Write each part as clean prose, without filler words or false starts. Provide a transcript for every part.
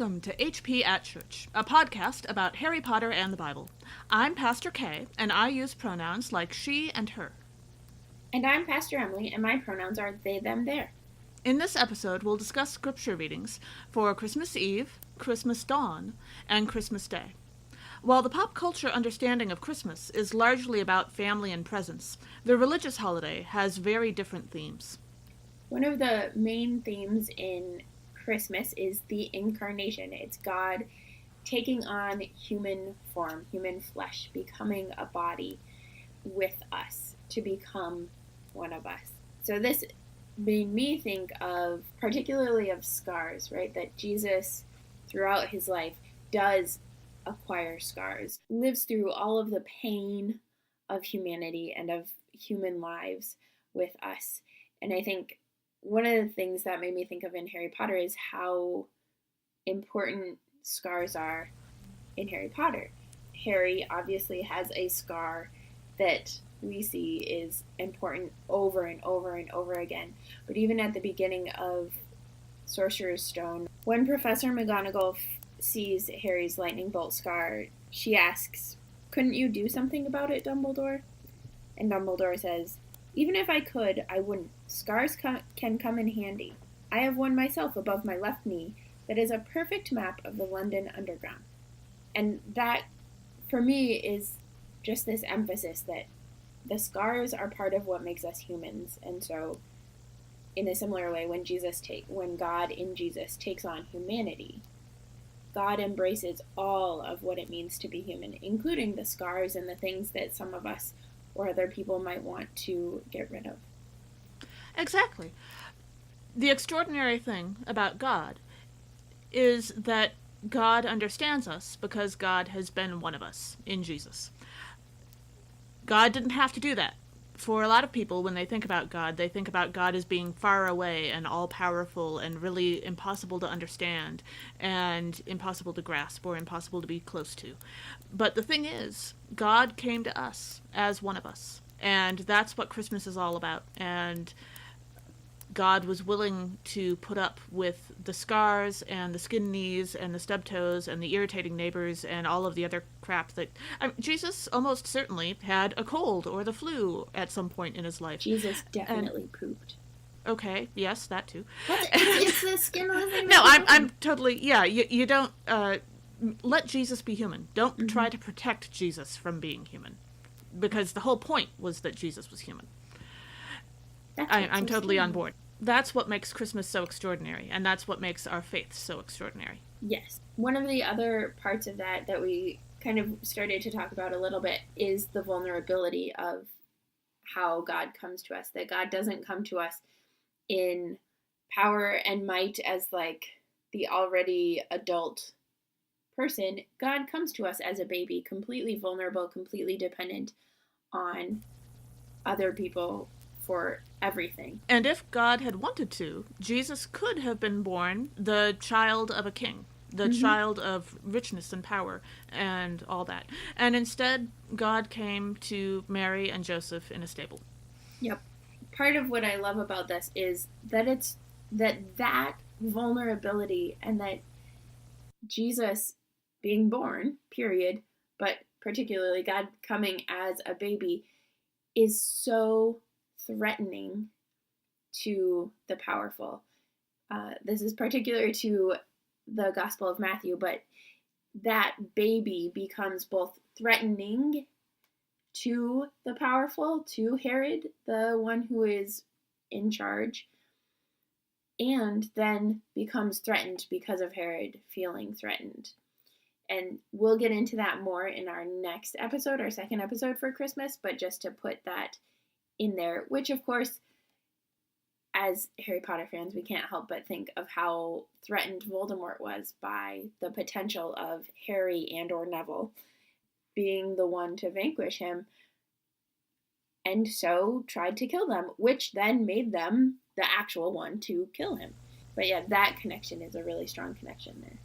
Welcome to HP at Church, a podcast about Harry Potter and the Bible. I'm Pastor Kay, and I use pronouns like she and her. And I'm Pastor Emily, and my pronouns are they, them, their. In this episode, we'll discuss scripture readings for Christmas Eve, Christmas Dawn, and Christmas Day. While the pop culture understanding of Christmas is largely about family and presents, the religious holiday has very different themes. One of the main themes in Christmas is the incarnation. It's God taking on human form, human flesh, becoming a body with us to become one of us. So this made me think of, particularly of scars, right? That Jesus, throughout his life, does acquire scars, lives through all of the pain of humanity and of human lives with us. And I think one of the things that made me think of in Harry Potter is how important scars are in Harry Potter. Harry obviously has a scar that we see is important over and over and over again. But even at the beginning of Sorcerer's Stone, when Professor McGonagall sees Harry's lightning bolt scar, she asks, "Couldn't you do something about it, Dumbledore?" And Dumbledore says, "Even if I could, I wouldn't. Scars can come in handy. I have one myself above my left knee that is a perfect map of the London Underground." And that, for me, is just this emphasis that the scars are part of what makes us humans. And so, in a similar way, when God in Jesus takes on humanity, God embraces all of what it means to be human, including the scars and the things that some of us or other people might want to get rid of. Exactly. The extraordinary thing about God is that God understands us because God has been one of us in Jesus. God didn't have to do that. For a lot of people, when they think about God as being far away and all-powerful and really impossible to understand and impossible to grasp or impossible to be close to. But the thing is, God came to us as one of us. And that's what Christmas is all about. And God was willing to put up with the scars and the skin knees and the stub toes and the irritating neighbors and all of the other crap that... Jesus almost certainly had a cold or the flu at some point in his life. Jesus definitely pooped. Okay, yes, that too. It's the skin of the thing. No, I'm totally... Yeah, you don't... let Jesus be human. Don't try to protect Jesus from being human. Because the whole point was that Jesus was human. I'm totally on board. That's what makes Christmas so extraordinary, and that's what makes our faith so extraordinary. Yes. One of the other parts of that we kind of started to talk about a little bit is the vulnerability of how God comes to us. That God doesn't come to us in power and might as like the already adult person. God comes to us as a baby, completely vulnerable, completely dependent on other people for everything. And if God had wanted to, Jesus could have been born the child of a king, the child of richness and power and all that. And instead, God came to Mary and Joseph in a stable. Yep. Part of what I love about this is that that vulnerability and that Jesus being born, period, but particularly God coming as a baby is so threatening to the powerful. This is particular to the Gospel of Matthew, but that baby becomes both threatening to the powerful, to Herod, the one who is in charge, and then becomes threatened because of Herod feeling threatened. And we'll get into that more in our next episode, our second episode for Christmas, but just to put that in there, which of course, as Harry Potter fans, we can't help but think of how threatened Voldemort was by the potential of Harry and or Neville being the one to vanquish him, and so tried to kill them, which then made them the actual one to kill him. But yeah, that connection is a really strong connection there.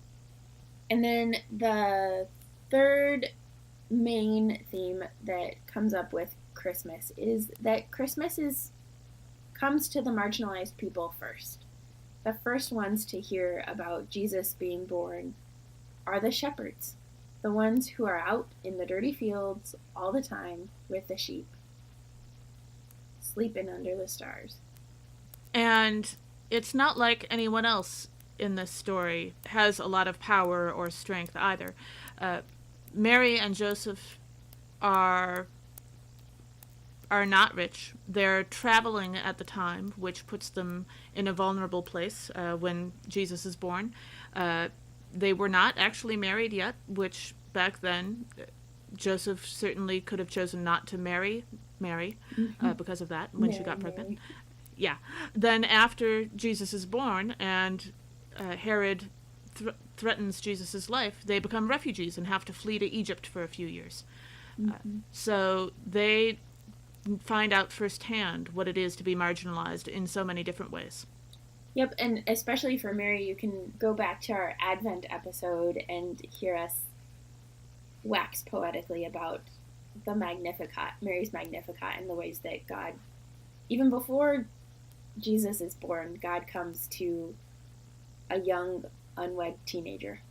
And then the third main theme that comes up with Christmas is that Christmas comes to the marginalized people first. The first ones to hear about Jesus being born are the shepherds, the ones who are out in the dirty fields all the time with the sheep, sleeping under the stars. And it's not like anyone else in this story has a lot of power or strength either. Uh, Mary and Joseph are not rich. They're traveling at the time, which puts them in a vulnerable place when Jesus is born. They were not actually married yet, which back then Joseph certainly could have chosen not to marry Mary because of that when she got pregnant. Mary. Yeah. Then after Jesus is born and Herod threatens Jesus' life, they become refugees and have to flee to Egypt for a few years. So they find out firsthand what it is to be marginalized in so many different ways. Yep, and especially for Mary, you can go back to our Advent episode and hear us wax poetically about the Magnificat, Mary's Magnificat, and the ways that God, even before Jesus is born, God comes to a young, unwed teenager.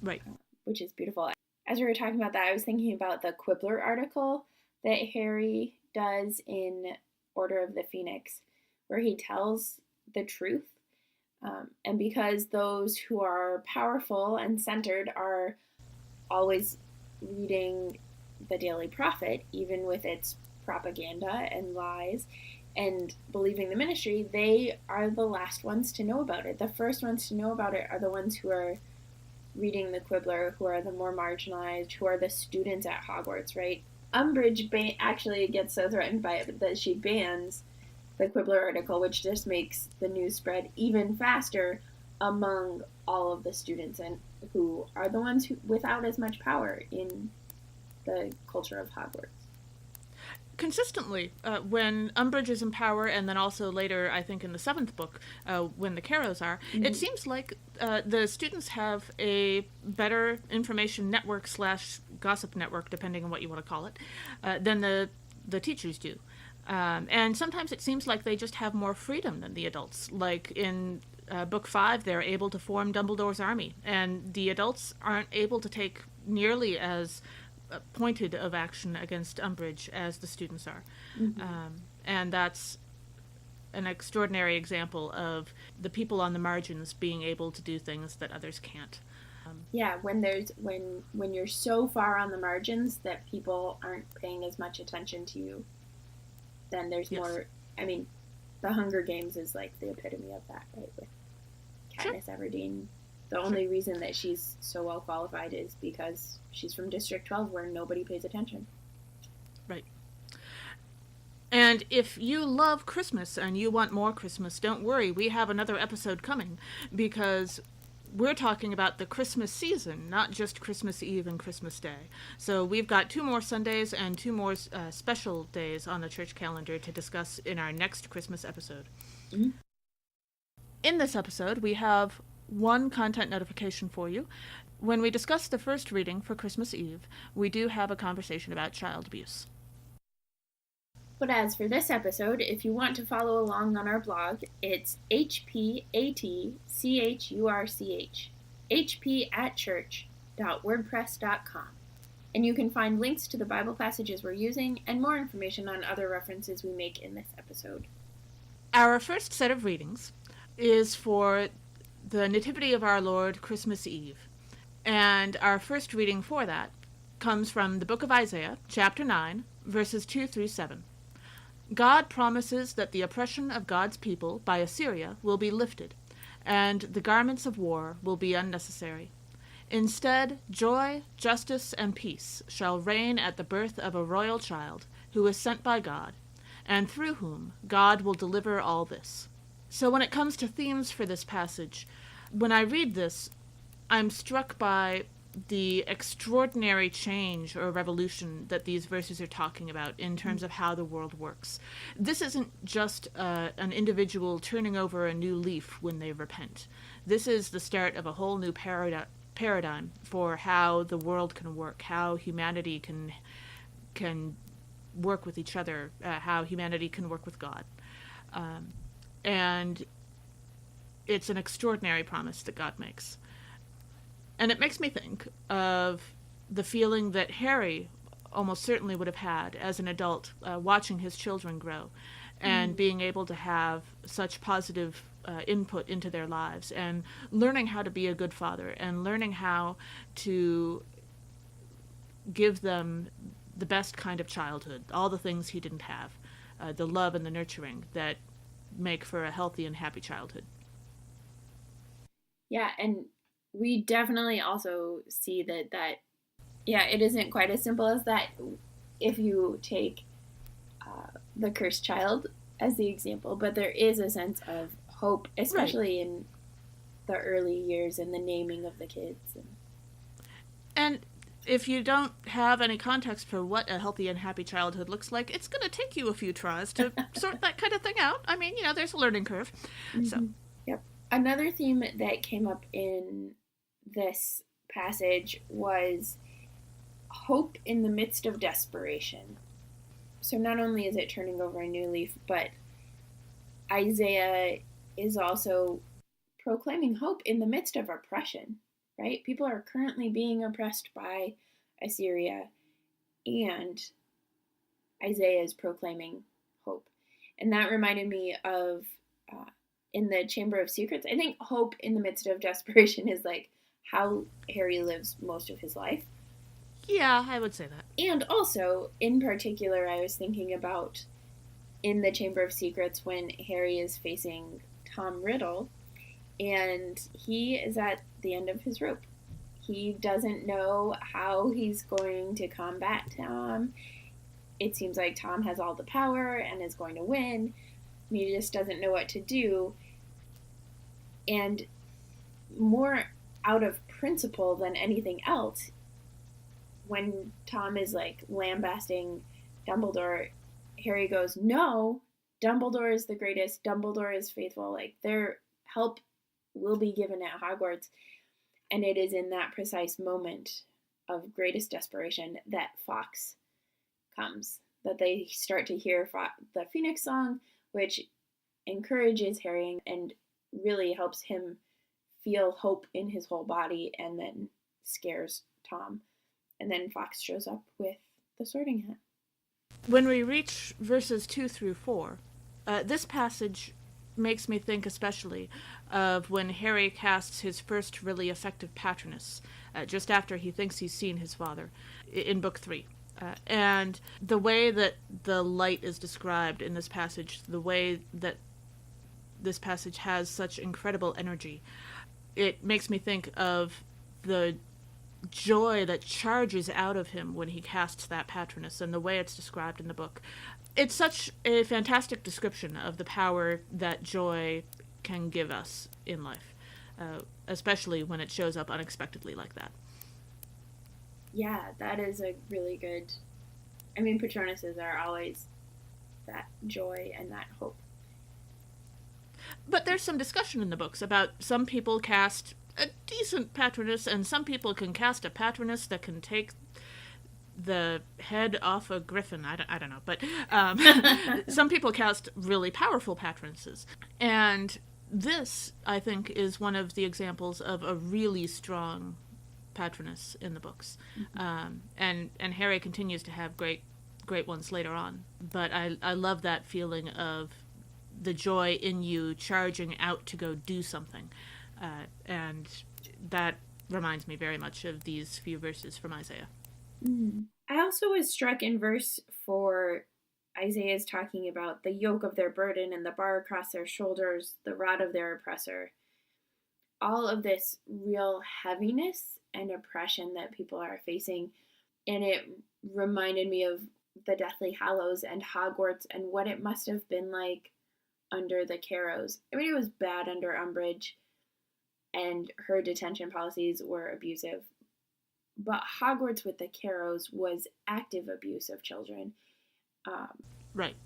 Right. Which is beautiful. As we were talking about that, I was thinking about the Quibbler article that Harry does in Order of the Phoenix, where he tells the truth. And because those who are powerful and centered are always reading the Daily Prophet, even with its propaganda and lies, and believing the ministry, they are the last ones to know about it. The first ones to know about it are the ones who are reading the Quibbler, who are the more marginalized, who are the students at Hogwarts, right? Umbridge actually gets so threatened by it that she bans the Quibbler article, which just makes the news spread even faster among all of the students and who are the ones who without as much power in the culture of Hogwarts. Consistently, when Umbridge is in power, and then also later, I think in the 7th book, when the Carrows are, it seems like the students have a better information network / gossip network, depending on what you want to call it, than the teachers do. And sometimes it seems like they just have more freedom than the adults. Like in book 5, they're able to form Dumbledore's army, and the adults aren't able to take nearly as pointed of action against Umbridge as the students are. And that's an extraordinary example of the people on the margins being able to do things that others can't. Yeah, when you're so far on the margins that people aren't paying as much attention to you, then there's more. I mean, the Hunger Games is like the epitome of that, right? With Katniss Everdeen. The only reason that she's so well qualified is because she's from District 12 where nobody pays attention. Right. And if you love Christmas and you want more Christmas, don't worry, we have another episode coming, because we're talking about the Christmas season, not just Christmas Eve and Christmas Day. So we've got 2 more Sundays and 2 more special days on the church calendar to discuss in our next Christmas episode. In this episode, we have one content notification for you. When we discuss the first reading for Christmas Eve, we do have a conversation about child abuse. But as for this episode, if you want to follow along on our blog, it's hpatchurch, hp@church.wordpress.com. And you can find links to the Bible passages we're using and more information on other references we make in this episode. Our first set of readings is for the Nativity of our Lord, Christmas Eve. And our first reading for that comes from the book of Isaiah, chapter 9, verses 2 through 7. God promises that the oppression of God's people by Assyria will be lifted, and the garments of war will be unnecessary. Instead, joy, justice, and peace shall reign at the birth of a royal child who is sent by God, and through whom God will deliver all this. So when it comes to themes for this passage, when I read this, I'm struck by the extraordinary change or revolution that these verses are talking about in terms of how the world works. This isn't just an individual turning over a new leaf when they repent. This is the start of a whole new paradigm for how the world can work, how humanity can work with each other, how humanity can work with God. And it's an extraordinary promise that God makes. And it makes me think of the feeling that Harry almost certainly would have had as an adult, watching his children grow and Mm. being able to have such positive input into their lives, and learning how to be a good father, and learning how to give them the best kind of childhood, all the things he didn't have, the love and the nurturing that make for a healthy and happy childhood. Yeah, and we definitely also see that yeah, it isn't quite as simple as that. If you take the cursed child as the example, but there is a sense of hope, Right. especially in the early years and the naming of the kids. And And if you don't have any context for what a healthy and happy childhood looks like, it's going to take you a few tries to sort that kind of thing out. I mean, there's a learning curve. So, mm-hmm. Yep. Another theme that came up in this passage was hope in the midst of desperation. So not only is it turning over a new leaf, but Isaiah is also proclaiming hope in the midst of oppression, right? People are currently being oppressed by Assyria, and Isaiah is proclaiming hope. And that reminded me of uh, in the Chamber of Secrets. I think hope in the midst of desperation is like how Harry lives most of his life. yeah, I would say that. And also, in particular, I was thinking about in the Chamber of Secrets when Harry is facing Tom Riddle and he is at the end of his rope. He doesn't know how he's going to combat Tom. It seems like Tom has all the power and is going to win. He just doesn't know what to do. And more out of principle than anything else, when Tom is like lambasting Dumbledore, Harry goes, "No, Dumbledore is the greatest. Dumbledore is faithful. Like their help will be given at Hogwarts." And it is in that precise moment of greatest desperation that Fawkes comes, that they start to hear the Phoenix song, which encourages Harry and really helps him feel hope in his whole body, and then scares Tom. And then Fawkes shows up with the sorting hat. When we reach verses 2 through 4, this passage makes me think especially of when Harry casts his first really effective Patronus, just after he thinks he's seen his father, in Book 3. And the way that the light is described in this passage, the way that this passage has such incredible energy, it makes me think of the joy that charges out of him when he casts that Patronus, and the way it's described in the book. It's such a fantastic description of the power that joy can give us in life, especially when it shows up unexpectedly like that. Yeah, that is a really good. I mean, Patronuses are always that joy and that hope. But there's some discussion in the books about some people cast a decent Patronus, and some people can cast a Patronus that can take the head off a griffin. I don't know, but some people cast really powerful Patronuses. And this, I think, is one of the examples of a really strong Patronus in the books. And Harry continues to have great ones later on. But I love that feeling of the joy in you charging out to go do something. And that reminds me very much of these few verses from Isaiah. Mm. I also was struck in verse 4. Isaiah is talking about the yoke of their burden and the bar across their shoulders, the rod of their oppressor. All of this real heaviness and oppression that people are facing. And it reminded me of the Deathly Hallows and Hogwarts and what it must have been like under the Carrows. I mean, it was bad under Umbridge, and her detention policies were abusive. But Hogwarts with the Carrows was active abuse of children. Um, Right.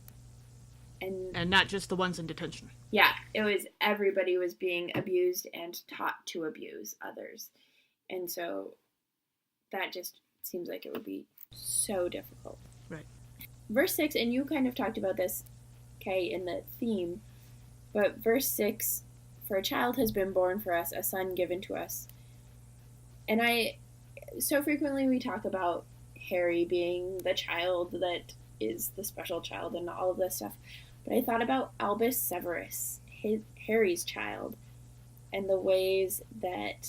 and And not just the ones in detention. yeah, it was everybody was being abused and taught to abuse others. And so that just seems like it would be so difficult. Right. Verse 6, and you kind of talked about this, Kay, in the theme, but verse 6 For a child has been born for us, a son given to us. And so frequently we talk about Harry being the child that is the special child and all of this stuff. But I thought about Albus Severus, Harry's child, and the ways that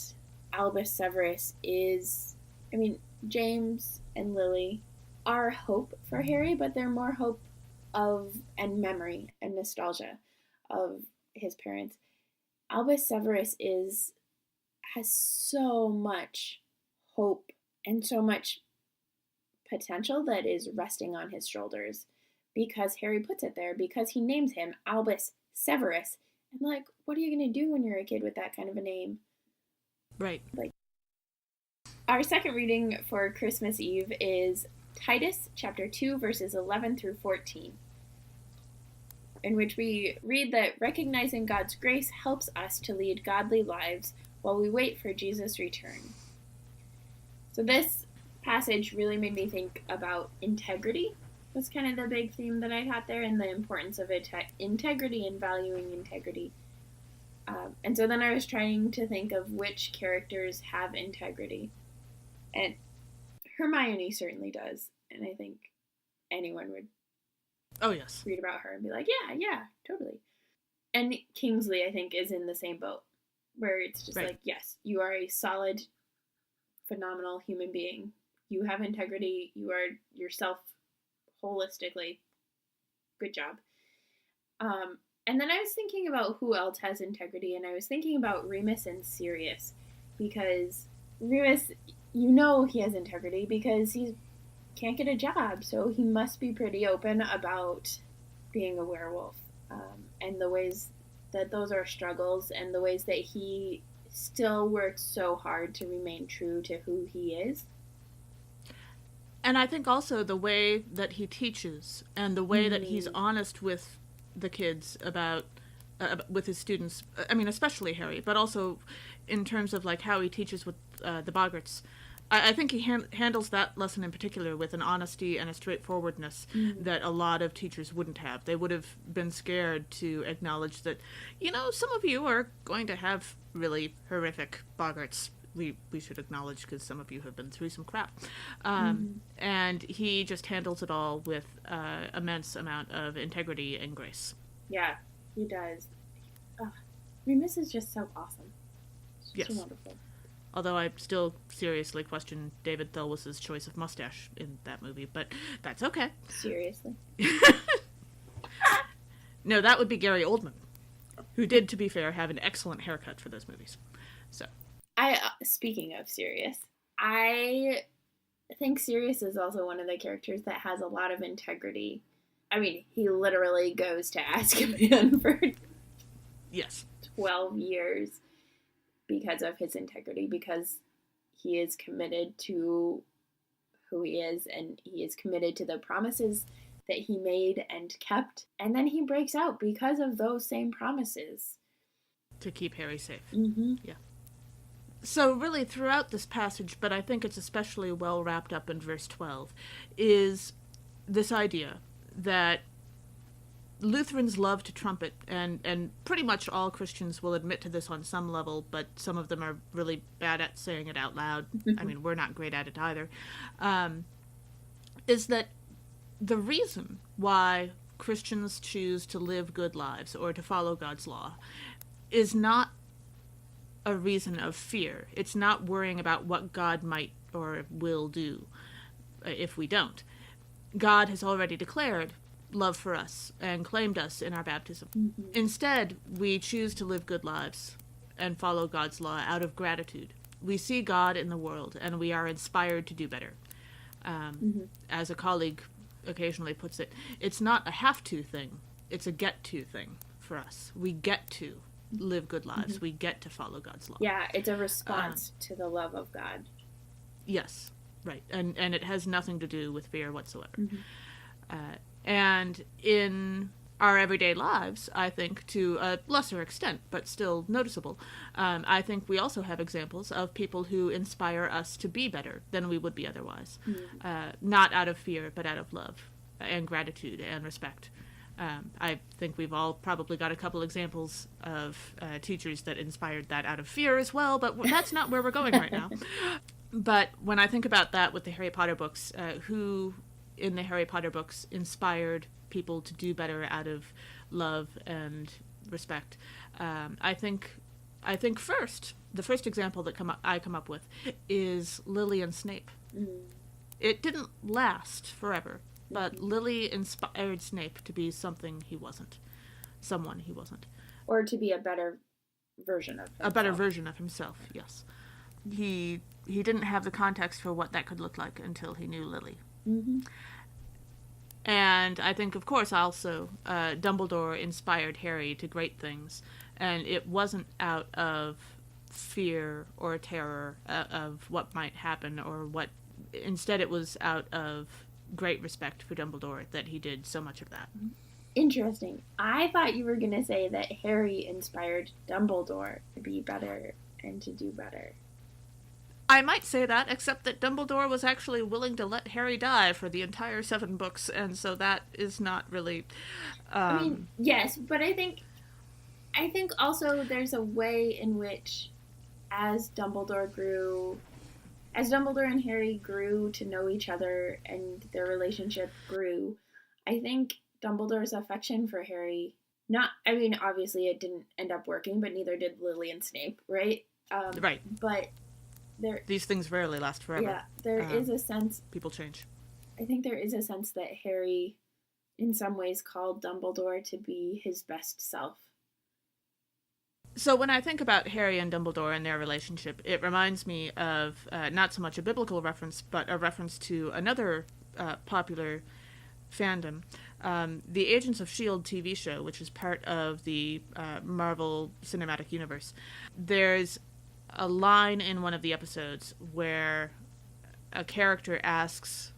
Albus Severus is, I mean, James and Lily are hope for Harry, but they're more hope of and memory and nostalgia of his parents. Albus Severus has so much hope and so much potential that is resting on his shoulders because Harry puts it there, because he names him Albus Severus. And like, what are you going to do when you're a kid with that kind of a name? Right. Like, our second reading for Christmas Eve is Titus chapter 2, verses 11 through 14, in which we read that recognizing God's grace helps us to lead godly lives while we wait for Jesus' return. So this passage really made me think about integrity. Was kind of the big theme that I had there, and the importance of integrity and valuing integrity. And so then I was trying to think of which characters have integrity. And Hermione certainly does. And I think anyone would read about her and be like, yeah, totally. And Kingsley, I think, is in the same boat, where it's just like, yes, you are a solid, phenomenal human being. You have integrity. You are yourself holistically. Good job. And then I was thinking about who else has integrity, and I was thinking about Remus and Sirius, because Remus, he has integrity because he can't get a job, so he must be pretty open about being a werewolf, and the ways that those are struggles, and the ways that he still works so hard to remain true to who he is. And I think also the way that he teaches and the way that he's honest with the kids about with his students, I mean, especially Harry, but also in terms of like how he teaches with the Boggarts. I think he handles that lesson in particular with an honesty and a straightforwardness that a lot of teachers wouldn't have. They would have been scared to acknowledge that, some of you are going to have really horrific Boggarts. We should acknowledge, because some of you have been through some crap. And he just handles it all with immense amount of integrity and grace. Yeah, he does. Remus is just so awesome. It's so wonderful. Although I still seriously question David Thewlis's choice of mustache in that movie, but that's okay. Seriously? No, that would be Gary Oldman, who did, to be fair, have an excellent haircut for those movies. So, speaking of Sirius, I think Sirius is also one of the characters that has a lot of integrity. I mean, he literally goes to Azkaban for 12 years because of his integrity, because he is committed to who he is, and he is committed to the promises that he made and kept, and then he breaks out because of those same promises. To keep Harry safe. Mm-hmm. Yeah. So really throughout this passage, but I think it's especially well wrapped up in verse 12, is this idea that Lutherans love to trumpet, and pretty much all Christians will admit to this on some level, but some of them are really bad at saying it out loud. I mean, we're not great at it either. Is that the reason why Christians choose to live good lives or to follow God's law is not a reason of fear. It's not worrying about what God might or will do if we don't. God has already declared love for us and claimed us in our baptism. Mm-hmm. Instead, we choose to live good lives and follow God's law out of gratitude. We see God in the world, and we are inspired to do better. As a colleague occasionally puts it, it's not a have-to thing, it's a get-to thing for us. We get to live good lives. Mm-hmm. We get to follow God's law. Yeah, it's a response to the love of God. Yes, right. And it has nothing to do with fear whatsoever. Mm-hmm. And in our everyday lives, I think, to a lesser extent, but still noticeable, I think we also have examples of people who inspire us to be better than we would be otherwise. Mm-hmm. Not out of fear, but out of love and gratitude and respect. I think we've all probably got a couple examples of teachers that inspired that out of fear as well, but that's not where we're going right now. But when I think about that with the Harry Potter books, who in the Harry Potter books inspired people to do better out of love and respect, I think first, the first example that I come up with is Lily and Snape. Mm-hmm. It didn't last forever, but Lily inspired Snape to be something he wasn't, someone he wasn't. Or to be a better version of himself. A better version of himself, yes. He didn't have the context for what that could look like until he knew Lily. Mm-hmm. And I think, of course, also Dumbledore inspired Harry to great things, and it wasn't out of fear or terror of what might happen or what. Instead, it was out of great respect for Dumbledore that he did so much of that. Interesting. I thought you were going to say that Harry inspired Dumbledore to be better and to do better. I might say that, except that Dumbledore was actually willing to let Harry die for the entire 7 books, and so that is not really... I mean, yes, but I think also there's a way in which as Dumbledore and Harry grew to know each other and their relationship grew, I think Dumbledore's affection for Harry, obviously it didn't end up working, but neither did Lily and Snape, right? Right. But these things rarely last forever. Yeah, there is a sense... People change. I think there is a sense that Harry, in some ways, called Dumbledore to be his best self. So when I think about Harry and Dumbledore and their relationship, it reminds me of not so much a biblical reference, but a reference to another popular fandom, the Agents of S.H.I.E.L.D. TV show, which is part of the Marvel Cinematic Universe. There's a line in one of the episodes where a character asks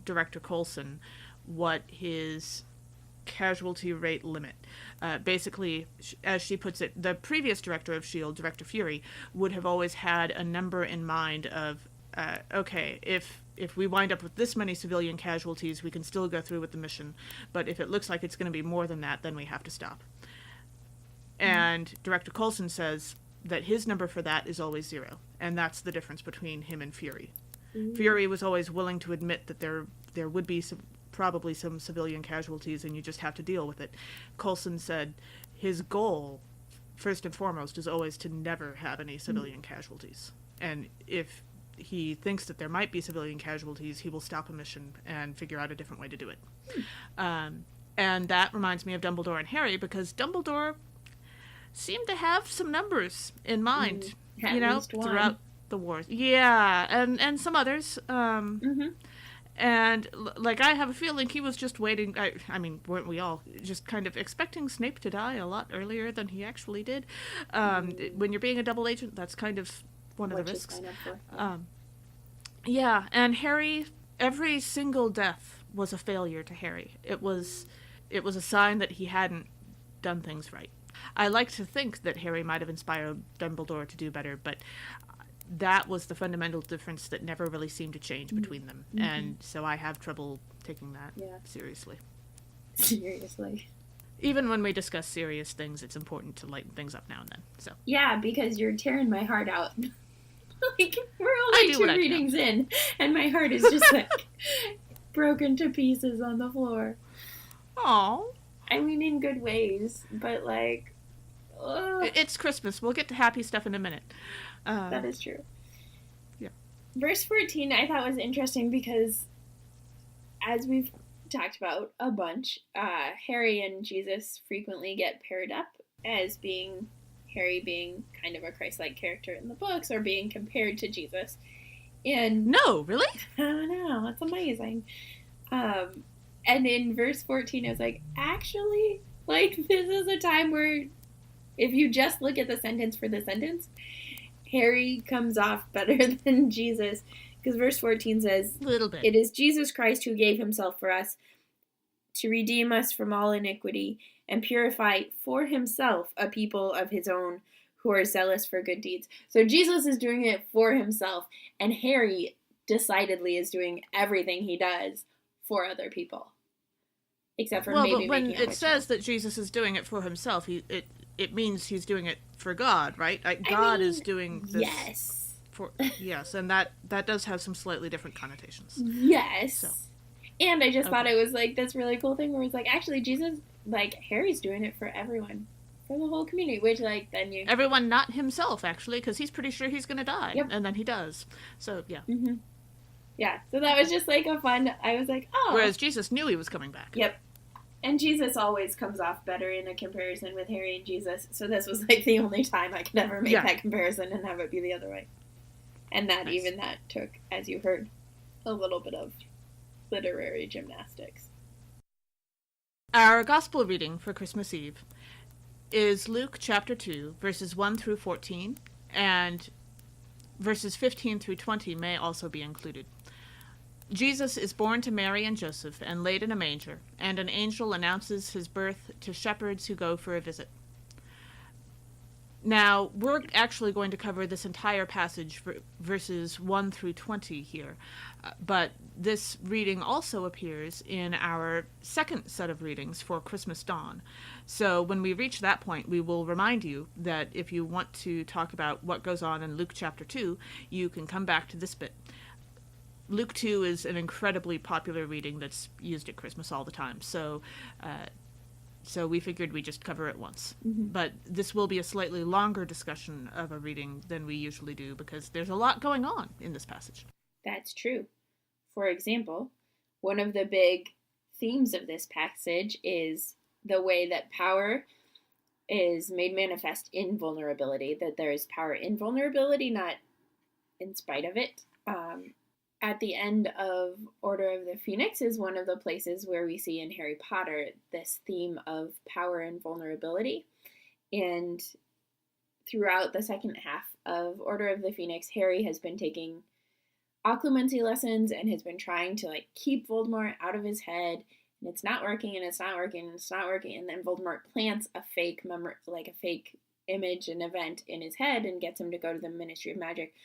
Director Coulson what his casualty rate limit. Basically, as she puts it, the previous director of S.H.I.E.L.D., Director Fury, would have always had a number in mind of, okay, if we wind up with this many civilian casualties, we can still go through with the mission, but if it looks like it's going to be more than that, then we have to stop. And Director Coulson says that his number for that is always 0, and that's the difference between him and Fury. Fury was always willing to admit that there would be probably some civilian casualties and you just have to deal with it. Coulson said his goal, first and foremost, is always to never have any civilian casualties. And if he thinks that there might be civilian casualties, he will stop a mission and figure out a different way to do it. And that reminds me of Dumbledore and Harry, because Dumbledore seemed to have some numbers in mind, throughout the wars. Yeah, and some others. And, I have a feeling he was just waiting. I mean, weren't we all just kind of expecting Snape to die a lot earlier than he actually did? When you're being a double agent, that's kind of one of the risks. Yeah, and Harry, every single death was a failure to Harry. It was a sign that he hadn't done things right. I like to think that Harry might have inspired Dumbledore to do better, but that was the fundamental difference that never really seemed to change between them. And so I have trouble taking that seriously. Seriously. Even when we discuss serious things, it's important to lighten things up now and then. So yeah, because you're tearing my heart out. We're only 2 readings in, and my heart is just broken to pieces on the floor. Aww. I mean, in good ways, but it's Christmas. We'll get to happy stuff in a minute. That is true. Yeah. Verse 14 I thought was interesting because, as we've talked about a bunch, Harry and Jesus frequently get paired up as Harry being kind of a Christ-like character in the books, or being compared to Jesus. And no, really? I don't know. That's amazing. And in verse 14, I was like, actually, this is a time where, if you just look at the sentence for the sentence, Harry comes off better than Jesus. Because verse 14 says, little bit. It is Jesus Christ who gave himself for us to redeem us from all iniquity and purify for himself a people of his own who are zealous for good deeds. So Jesus is doing it for himself, and Harry decidedly is doing everything he does for other people. except for Well, but maybe when making out it with says child. that Jesus is doing it for himself, it means he's doing it for God, right? Like, I God is mean, doing this yes. for, yes, and that does have some slightly different connotations. So, Yes. And I just thought okay. it was like this really cool thing where it's like, actually, Jesus, like, Harry's doing it for everyone, for the whole community, which, like, then you. Everyone, not himself, actually, because he's pretty sure he's going to die, Yep. and then he does. So, yeah. Mm-hmm. Yeah. So that was Okay. just like a fun, I was like, oh. Whereas Jesus knew he was coming back. Yep. And Jesus always comes off better in a comparison with Harry and Jesus. So this was like the only time I could ever make Yeah. that comparison and have it be the other way. And that Nice. even that took, as you heard, a little bit of literary gymnastics. Our gospel reading for Christmas Eve is Luke chapter 2, verses 1 through 14, and verses 15 through 20 may also be included. Jesus is born to Mary and Joseph and laid in a manger, and an angel announces his birth to shepherds who go for a visit. Now, we're actually going to cover this entire passage, verses 1 through 20 here, but this reading also appears in our second set of readings for Christmas Dawn. So when we reach that point, we will remind you that if you want to talk about what goes on in Luke chapter 2, you can come back to this bit. Luke 2 is an incredibly popular reading that's used at Christmas all the time, so we figured we'd just cover it once. Mm-hmm. But this will be a slightly longer discussion of a reading than we usually do because there's a lot going on in this passage. That's true. For example, one of the big themes of this passage is the way that power is made manifest in vulnerability, that there is power in vulnerability, not in spite of it. At the end of Order of the Phoenix is one of the places where we see in Harry Potter this theme of power and vulnerability. And throughout the second half of Order of the Phoenix, Harry has been taking occlumency lessons and has been trying to like keep Voldemort out of his head, and it's not working, and it's not working, and it's not working, and then Voldemort plants a fake like a fake image and event in his head and gets him to go to the Ministry of Magic.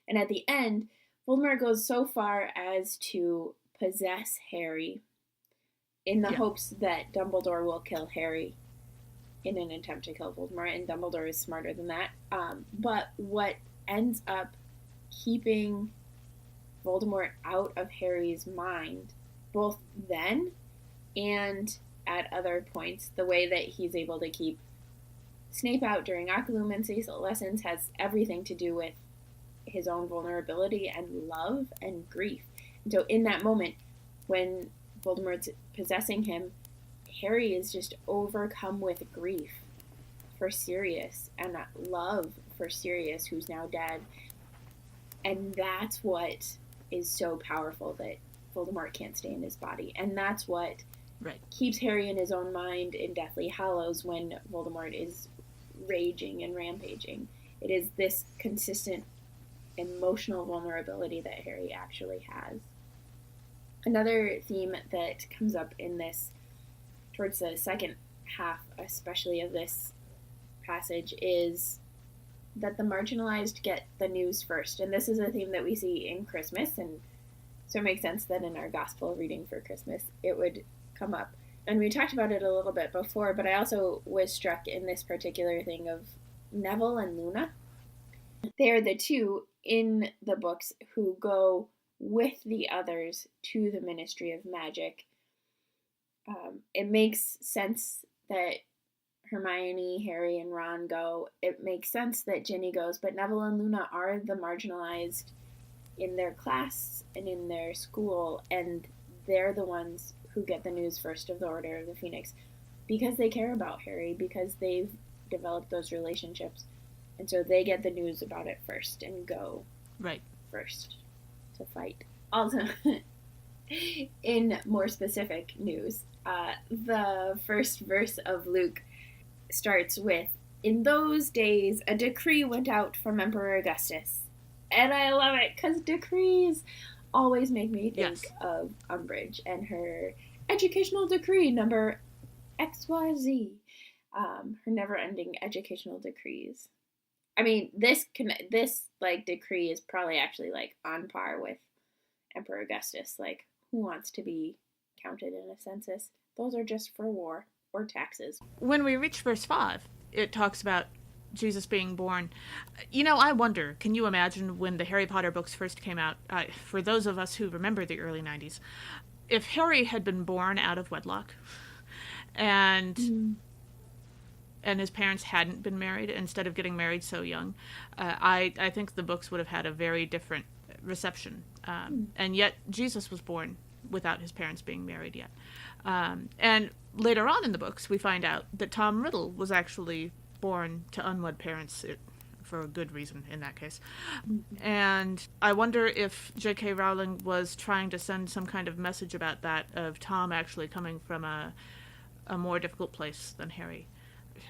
And at the end, Voldemort goes so far as to possess Harry in the hopes that Dumbledore will kill Harry in an attempt to kill Voldemort, and Dumbledore is smarter than that. But what ends up keeping Voldemort out of Harry's mind, both then and at other points, the way that he's able to keep Snape out during occlumency lessons has everything to do with his own vulnerability and love and grief. And so in that moment, when Voldemort's possessing him, Harry is just overcome with grief for Sirius and love for Sirius, who's now dead. And that's what is so powerful, that Voldemort can't stay in his body. And that's what keeps Harry in his own mind in Deathly Hallows when Voldemort is raging and rampaging. It is this consistent emotional vulnerability that Harry actually has. Another theme that comes up in this, towards the second half especially of this passage, is that the marginalized get the news first. And this is a theme that we see in Christmas, and so it makes sense that in our gospel reading for Christmas it would come up. And we talked about it a little bit before, but I also was struck in this particular thing of Neville and Luna. They are the two in the books who go with the others to the Ministry of Magic. It makes sense that Hermione, Harry, and Ron go. It makes sense that Ginny goes, but Neville and Luna are the marginalized in their class and in their school, and they're the ones who get the news first of the Order of the Phoenix because they care about Harry, because they've developed those relationships. And so they get the news about it first and go first to fight. Also, in more specific news, the first verse of Luke starts with, "In those days, a decree went out from Emperor Augustus." And I love it because decrees always make me think of Umbridge and her educational decree number XYZ, her never-ending educational decrees. I mean, this like decree is probably actually like on par with Emperor Augustus. Like, who wants to be counted in a census? Those are just for war or taxes. When we reach verse 5, it talks about Jesus being born. You know, I wonder, can you imagine when the Harry Potter books first came out, for those of us who remember the early 90s, if Harry had been born out of wedlock and and his parents hadn't been married instead of getting married so young, I think the books would have had a very different reception. And yet Jesus was born without his parents being married yet. And later on in the books, we find out that Tom Riddle was actually born to unwed parents, for a good reason in that case. And I wonder if J.K. Rowling was trying to send some kind of message about that, of Tom actually coming from a more difficult place than Harry.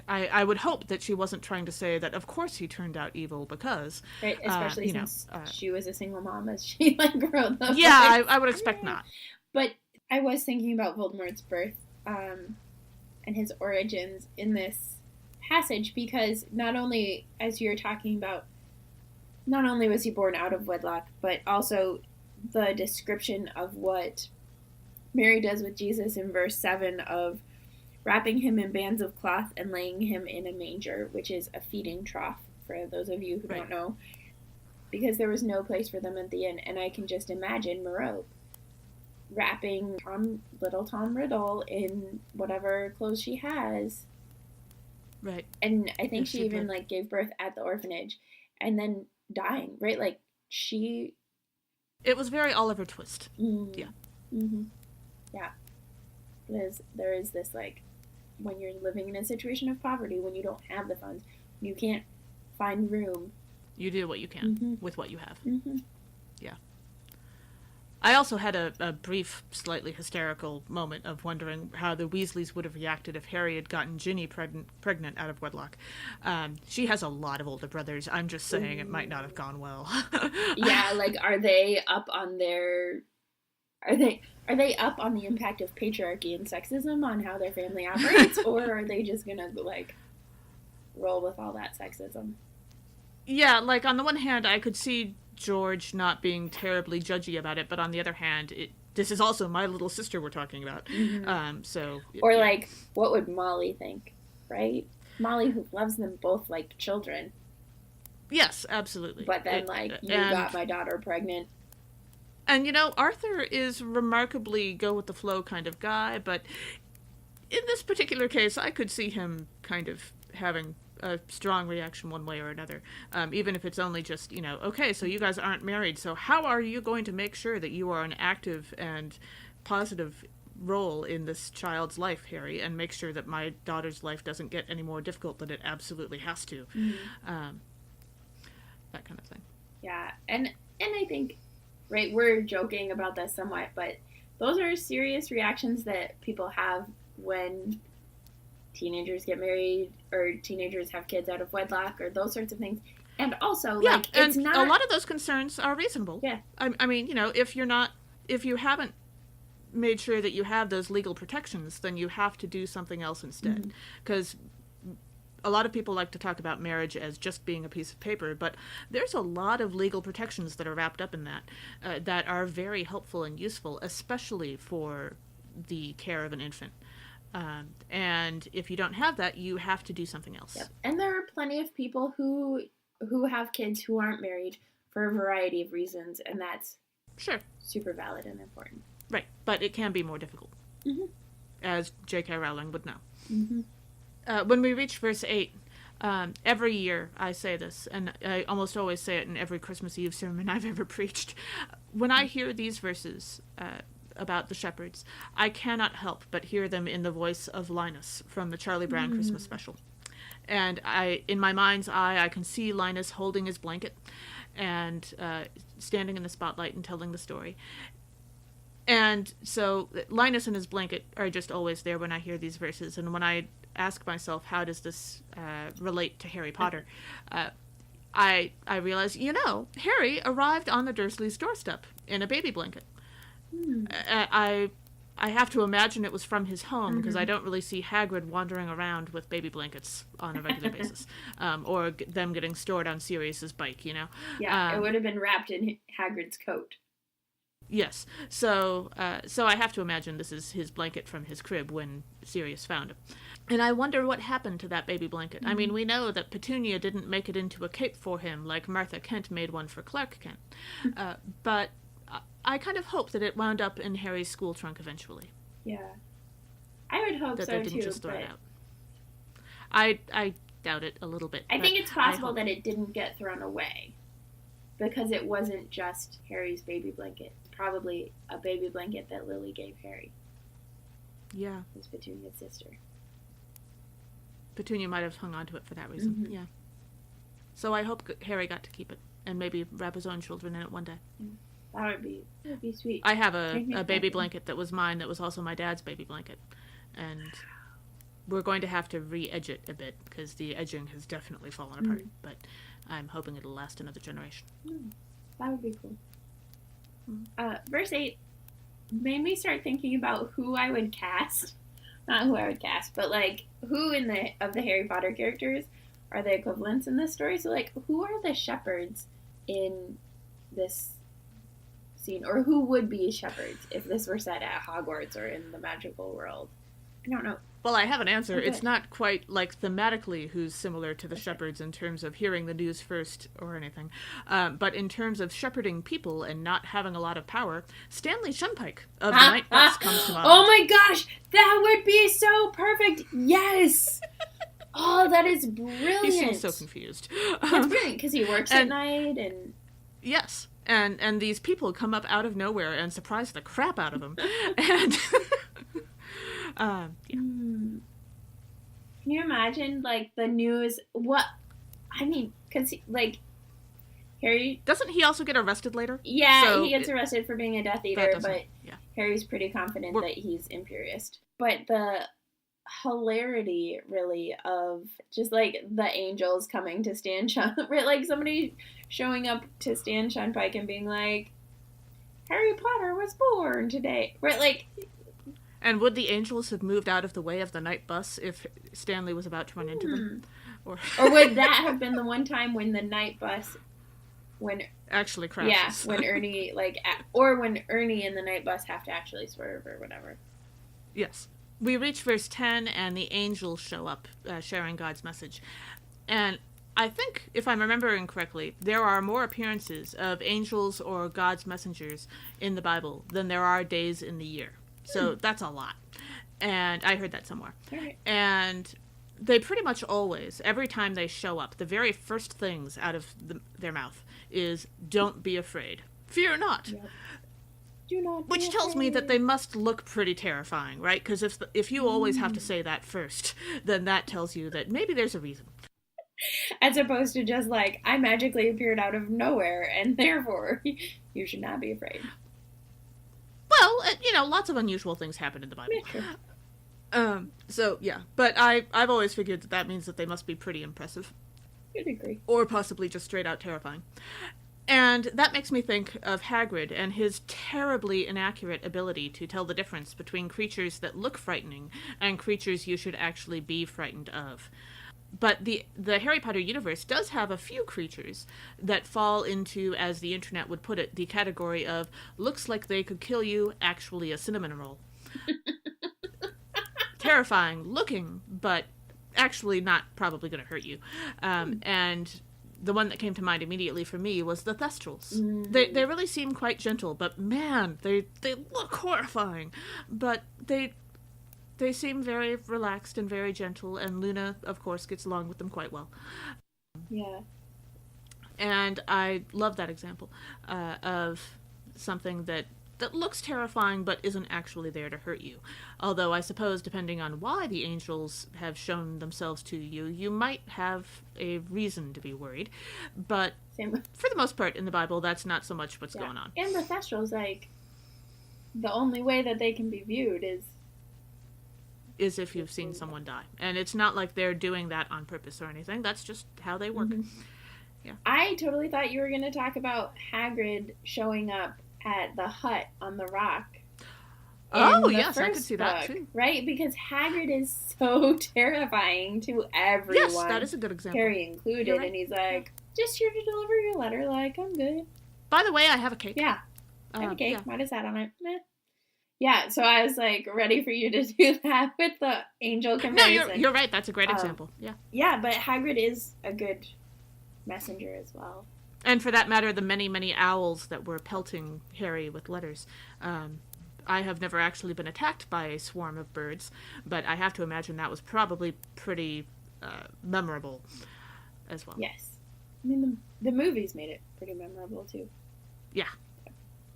I would hope that she wasn't trying to say that of course he turned out evil because... Right, especially since she was a single mom as she wrote the Yeah, I would expect not. But I was thinking about Voldemort's birth and his origins in this passage, because not only, as you're talking about, not only was he born out of wedlock, but also the description of what Mary does with Jesus in verse 7 of wrapping him in bands of cloth and laying him in a manger, which is a feeding trough, for those of you who don't know, because there was no place for them at the inn. And I can just imagine Moreau wrapping little Tom Riddle in whatever clothes she has. Right. And I think she even gave birth at the orphanage and then dying, right? It was very Oliver Twist. Yeah. Mm-hmm. Yeah. There is this, when you're living in a situation of poverty, when you don't have the funds, you can't find room. You do what you can with what you have. Mm-hmm. Yeah. I also had a brief, slightly hysterical moment of wondering how the Weasleys would have reacted if Harry had gotten Ginny pregnant out of wedlock. She has a lot of older brothers. I'm just saying it might not have gone well. Yeah, are they up on their... Are they up on the impact of patriarchy and sexism on how their family operates, or are they just gonna roll with all that sexism? Yeah, on the one hand, I could see George not being terribly judgy about it, but on the other hand, this is also my little sister we're talking about. What would Molly think, right? Molly, who loves them both like children. Yes, absolutely. But then, you got my daughter pregnant. And, Arthur is remarkably go-with-the-flow kind of guy, but in this particular case, I could see him kind of having a strong reaction one way or another, even if it's only just, okay, so you guys aren't married, so how are you going to make sure that you are an active and positive role in this child's life, Harry, and make sure that my daughter's life doesn't get any more difficult than it absolutely has to? That kind of thing. Yeah, and I think... Right, we're joking about this somewhat, but those are serious reactions that people have when teenagers get married or teenagers have kids out of wedlock or those sorts of things. And also, it's not... a lot of those concerns are reasonable. Yeah. I mean, if you haven't made sure that you have those legal protections, then you have to do something else instead. Because a lot of people like to talk about marriage as just being a piece of paper, but there's a lot of legal protections that are wrapped up in that that are very helpful and useful, especially for the care of an infant. And if you don't have that, you have to do something else. Yep. And there are plenty of people who have kids who aren't married for a variety of reasons, and that's super valid and important. Right, but it can be more difficult, as J.K. Rowling would know. When we reach verse 8, every year I say this, and I almost always say it in every Christmas Eve sermon I've ever preached. When I hear these verses about the shepherds, I cannot help but hear them in the voice of Linus from the Charlie Brown Christmas special. And in my mind's eye, I can see Linus holding his blanket and standing in the spotlight and telling the story. And so Linus and his blanket are just always there when I hear these verses. And when I ask myself, how does this relate to Harry Potter, I realize, Harry arrived on the Dursleys' doorstep in a baby blanket. I have to imagine it was from his home, because I don't really see Hagrid wandering around with baby blankets on a regular basis, or them getting stored on Sirius's bike, Yeah, it would have been wrapped in Hagrid's coat. Yes. So I have to imagine this is his blanket from his crib when Sirius found him. And I wonder what happened to that baby blanket. I mean, we know that Petunia didn't make it into a cape for him like Martha Kent made one for Clark Kent. But I kind of hope that it wound up in Harry's school trunk eventually. Yeah. I would hope That so they didn't too, just throw but it out. I doubt it a little bit. I think it's possible hope. that it didn't get thrown away because it wasn't just Harry's baby blanket. It's probably a baby blanket that Lily gave Harry. Yeah. His Petunia's sister. Petunia might have hung on to it for that reason. Mm-hmm. Yeah. So I hope Harry got to keep it and maybe wrap his own children in it one day. That would be sweet. I have a baby blanket that was mine that was also my dad's baby blanket. And we're going to have to re-edge it a bit because the edging has definitely fallen apart. But I'm hoping it'll last another generation. That would be cool. Verse 8 made me start thinking about who I would cast. Not who I would cast, but like who of the Harry Potter characters are the equivalents in this story. So like who are the shepherds in this scene, or who would be shepherds if this were set at Hogwarts or in the magical world? I don't know. Well, I have an answer. Okay. It's not quite like thematically who's similar to the shepherds in terms of hearing the news first or anything. But in terms of shepherding people and not having a lot of power, Stanley Shunpike of the Night Bus comes to mind. Oh my gosh! That would be so perfect! Yes! Oh, that is brilliant. He seems so confused. That's brilliant because he works at night and... Yes. And these people come up out of nowhere and surprise the crap out of him. And... yeah. Can you imagine, like, the news? What? I mean, because, like, Harry... Doesn't he also get arrested later? Yeah, so he gets arrested for being a Death Eater, but yeah. Harry's pretty confident that he's Imperious. But the hilarity, really, of just, like, the angels coming to Stan Shunpike, like, somebody showing up to Stan Shunpike and being like, Harry Potter was born today. Right, like... And would the angels have moved out of the way of the night bus if Stanley was about to run into them? Or would that have been the one time when the night bus... actually crashes. Yeah, when Ernie, like... Or when Ernie and the night bus have to actually swerve or whatever. Yes. We reach verse 10, and the angels show up, sharing God's message. And I think, if I'm remembering correctly, there are more appearances of angels or God's messengers in the Bible than there are days in the year. So that's a lot. And I heard that somewhere. Right. And they pretty much always, every time they show up, the very first things out of their mouth is, don't be afraid. Fear not. Yep. Do not be Which tells afraid. me that they must look pretty terrifying, right? Because if you always have to say that first, then that tells you that maybe there's a reason. As opposed to just like, I magically appeared out of nowhere, and therefore you should not be afraid. Well, lots of unusual things happen in the Bible. Yeah, sure. So, yeah. But I've always figured that means that they must be pretty impressive. I'd agree. Or possibly just straight out terrifying. And that makes me think of Hagrid and his terribly inaccurate ability to tell the difference between creatures that look frightening and creatures you should actually be frightened of. But the Harry Potter universe does have a few creatures that fall into, as the internet would put it, the category of looks like they could kill you, actually a cinnamon roll. Terrifying looking, but actually not probably going to hurt you. And the one that came to mind immediately for me was the Thestrals. They really seem quite gentle, but man, they look horrifying. But they seem very relaxed and very gentle, and Luna, of course, gets along with them quite well. Yeah. And I love that example of something that looks terrifying but isn't actually there to hurt you. Although I suppose, depending on why the angels have shown themselves to you, you might have a reason to be worried. But for the most part in the Bible, that's not so much what's going on. And the Thestrals, like, the only way that they can be viewed is if you've seen someone die. And it's not like they're doing that on purpose or anything. That's just how they work. Mm-hmm. Yeah. I totally thought you were going to talk about Hagrid showing up at the hut on the rock. Oh, yes, I could see that too. Right? Because Hagrid is so terrifying to everyone. Yes, that is a good example. Harry included. Right. And he's like, just here to deliver your letter. Like, I'm good. By the way, I have a cape. Yeah. I have a cake. Yeah. Might have sat on it. Meh. Yeah, so I was like ready for you to do that with the angel No, comparison. you're right. That's a great example. Yeah. Yeah, but Hagrid is a good messenger as well. And for that matter, the many, many owls that were pelting Harry with letters. I have never actually been attacked by a swarm of birds, but I have to imagine that was probably pretty memorable as well. Yes. I mean, the movies made it pretty memorable too. Yeah.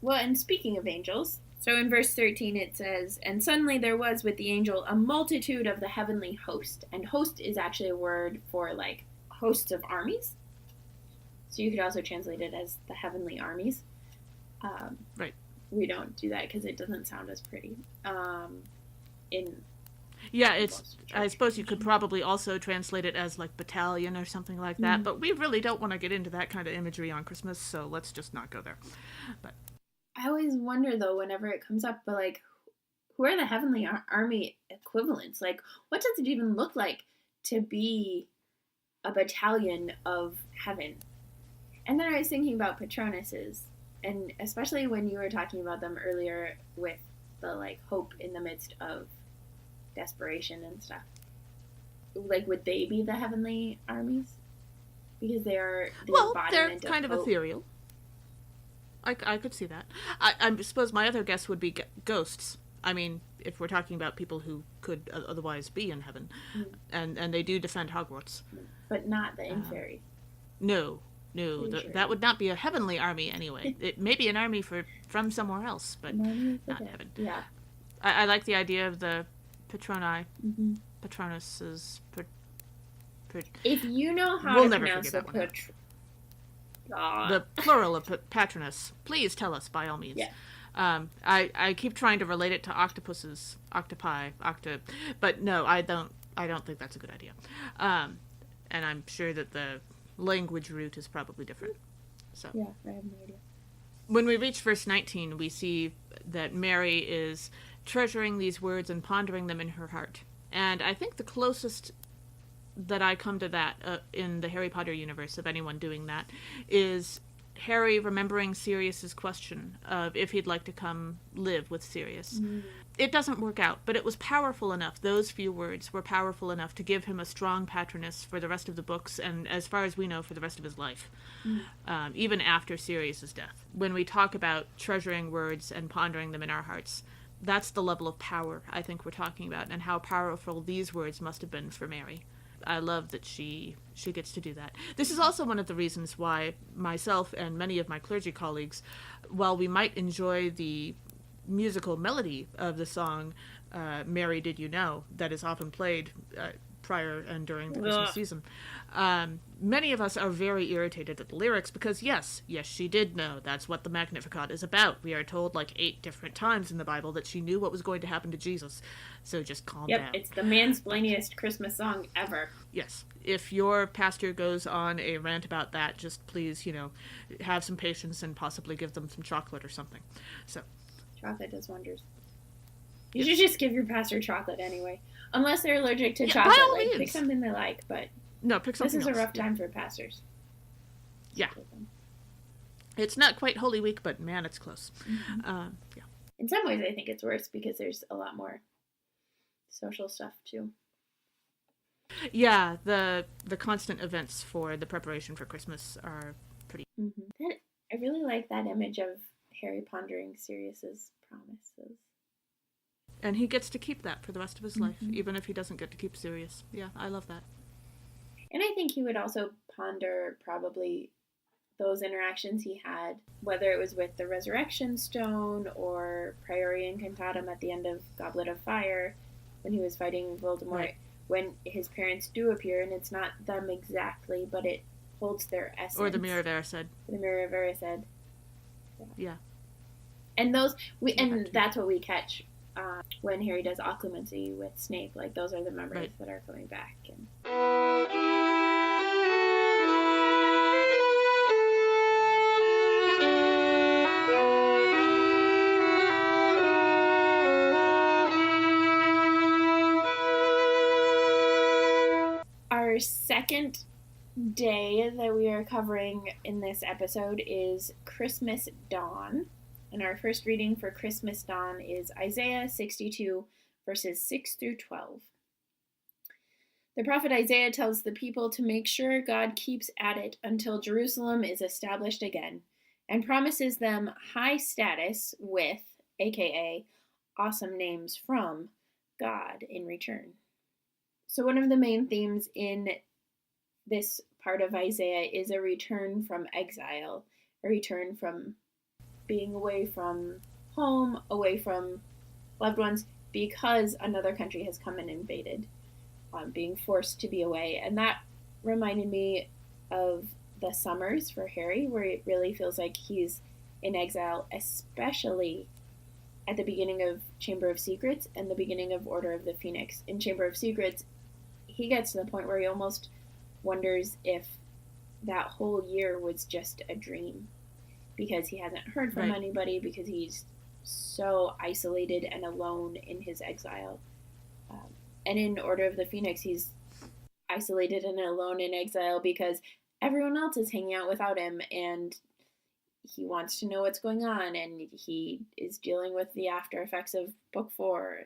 Well, and speaking of angels, so in verse 13 it says, "And suddenly there was with the angel a multitude of the heavenly host." And host is actually a word for like hosts of armies. So you could also translate it as the heavenly armies. Right. We don't do that because it doesn't sound as pretty. Yeah, it's. I suppose you could probably also translate it as like battalion or something like that, but we really don't want to get into that kind of imagery on Christmas, so let's just not go there. But I always wonder though, whenever it comes up, but like, who are the heavenly army equivalents? Like, what does it even look like to be a battalion of heaven? And then I was thinking about Patronuses, and especially when you were talking about them earlier with the like hope in the midst of desperation and stuff. Like, would they be the heavenly armies? Because they are the embodiment they're kind of hope. ethereal. I could see that. I suppose my other guess would be ghosts. I mean, if we're talking about people who could otherwise be in heaven, and they do defend Hogwarts, but not the Inferi. No, that would not be a heavenly army anyway. It may be an army from somewhere else, but not heaven. Yeah, I like the idea of the Patroni, Patronuses. If you know how we'll to never pronounce forget the the plural of patronus, please tell us by all means. Yeah. I keep trying to relate it to octopuses, octopi, but no, I don't think that's a good idea. And I'm sure that the language root is probably different. So yeah, I have no idea. When we reach verse 19, we see that Mary is treasuring these words and pondering them in her heart. And I think the closest that I come to that in the Harry Potter universe of anyone doing that is Harry remembering Sirius's question of if he'd like to come live with Sirius. It doesn't work out, but it was powerful enough. Those few words were powerful enough to give him a strong patroness for the rest of the books, and as far as we know, for the rest of his life, even after Sirius's death. When we talk about treasuring words and pondering them in our hearts, that's the level of power I think we're talking about, and how powerful these words must have been for Mary. I love that she gets to do that. This is also one of the reasons why myself and many of my clergy colleagues, while we might enjoy the musical melody of the song Mary Did You Know, that is often played prior and during the Christmas season, many of us are very irritated at the lyrics because yes, she did know. That's what the Magnificat is about. We are told like 8 different times in the Bible that she knew what was going to happen to Jesus. So just calm down. Yep, it's the mansplainiest Christmas song ever. Yes. If your pastor goes on a rant about that, just please, have some patience and possibly give them some chocolate or something. So chocolate does wonders. You should just give your pastor chocolate anyway. Unless they're allergic to chocolate. By all means. Pick something they like, but no, pick something this is else. A rough time for pastors. Yeah. It's not quite Holy Week, but man, it's close. Yeah. In some ways, I think it's worse because there's a lot more social stuff too. Yeah, the constant events for the preparation for Christmas are pretty. I really like that image of Harry pondering Sirius's promises. And he gets to keep that for the rest of his life, even if he doesn't get to keep Sirius. Yeah, I love that. And I think he would also ponder probably those interactions he had, whether it was with the Resurrection Stone or Priori Incantatem at the end of Goblet of Fire, when he was fighting Voldemort, right. When his parents do appear, and it's not them exactly, but it holds their essence. Or the Mirror of Erised. The Mirror of Erised. Yeah. And that's what we catch when Harry does occlumency with Snape. Like, those are the memories that are coming back. And our second day that we are covering in this episode is Christmas Dawn. And our first reading for Christmas dawn is Isaiah 62, verses 6 through 12. The prophet Isaiah tells the people to make sure God keeps at it until Jerusalem is established again, and promises them high status with, aka, awesome names from, God in return. So, one of the main themes in this part of Isaiah is a return from exile, a return from being away from home, away from loved ones, because another country has come and invaded, being forced to be away. And that reminded me of the summers for Harry, where it really feels like he's in exile, especially at the beginning of Chamber of Secrets and the beginning of Order of the Phoenix. In Chamber of Secrets, he gets to the point where he almost wonders if that whole year was just a dream, because he hasn't heard from anybody, because he's so isolated and alone in his exile. And in Order of the Phoenix, he's isolated and alone in exile because everyone else is hanging out without him, and he wants to know what's going on, and he is dealing with the after effects of book 4.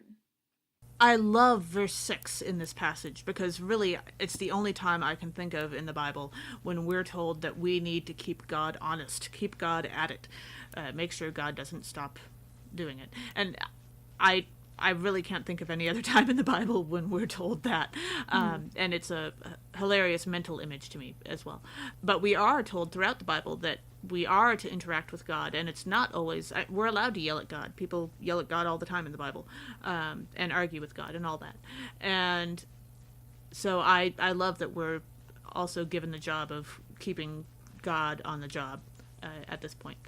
I love verse 6 in this passage because really it's the only time I can think of in the Bible when we're told that we need to keep God honest, keep God at it, make sure God doesn't stop doing it. And I really can't think of any other time in the Bible when we're told that. And it's a hilarious mental image to me as well. But we are told throughout the Bible that we are to interact with God, and it's not always... We're allowed to yell at God. People yell at God all the time in the Bible, and argue with God and all that. And so I love that we're also given the job of keeping God on the job at this point.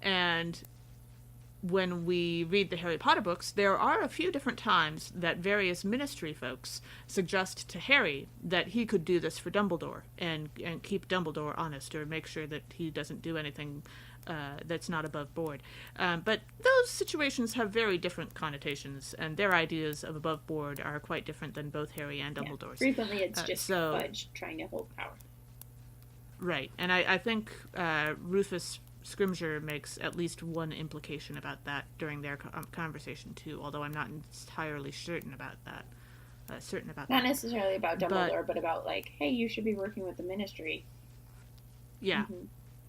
And when we read the Harry Potter books, there are a few different times that various ministry folks suggest to Harry that he could do this for Dumbledore and keep Dumbledore honest, or make sure that he doesn't do anything that's not above board. But those situations have very different connotations, and their ideas of above board are quite different than both Harry and Dumbledore's. Frequently it's just Fudge trying to hold power. Right, and I think Rufus Scrimgeour makes at least one implication about that during their conversation too, although I'm not entirely certain about that. Not necessarily about Dumbledore, but about like, hey, you should be working with the Ministry. Yeah,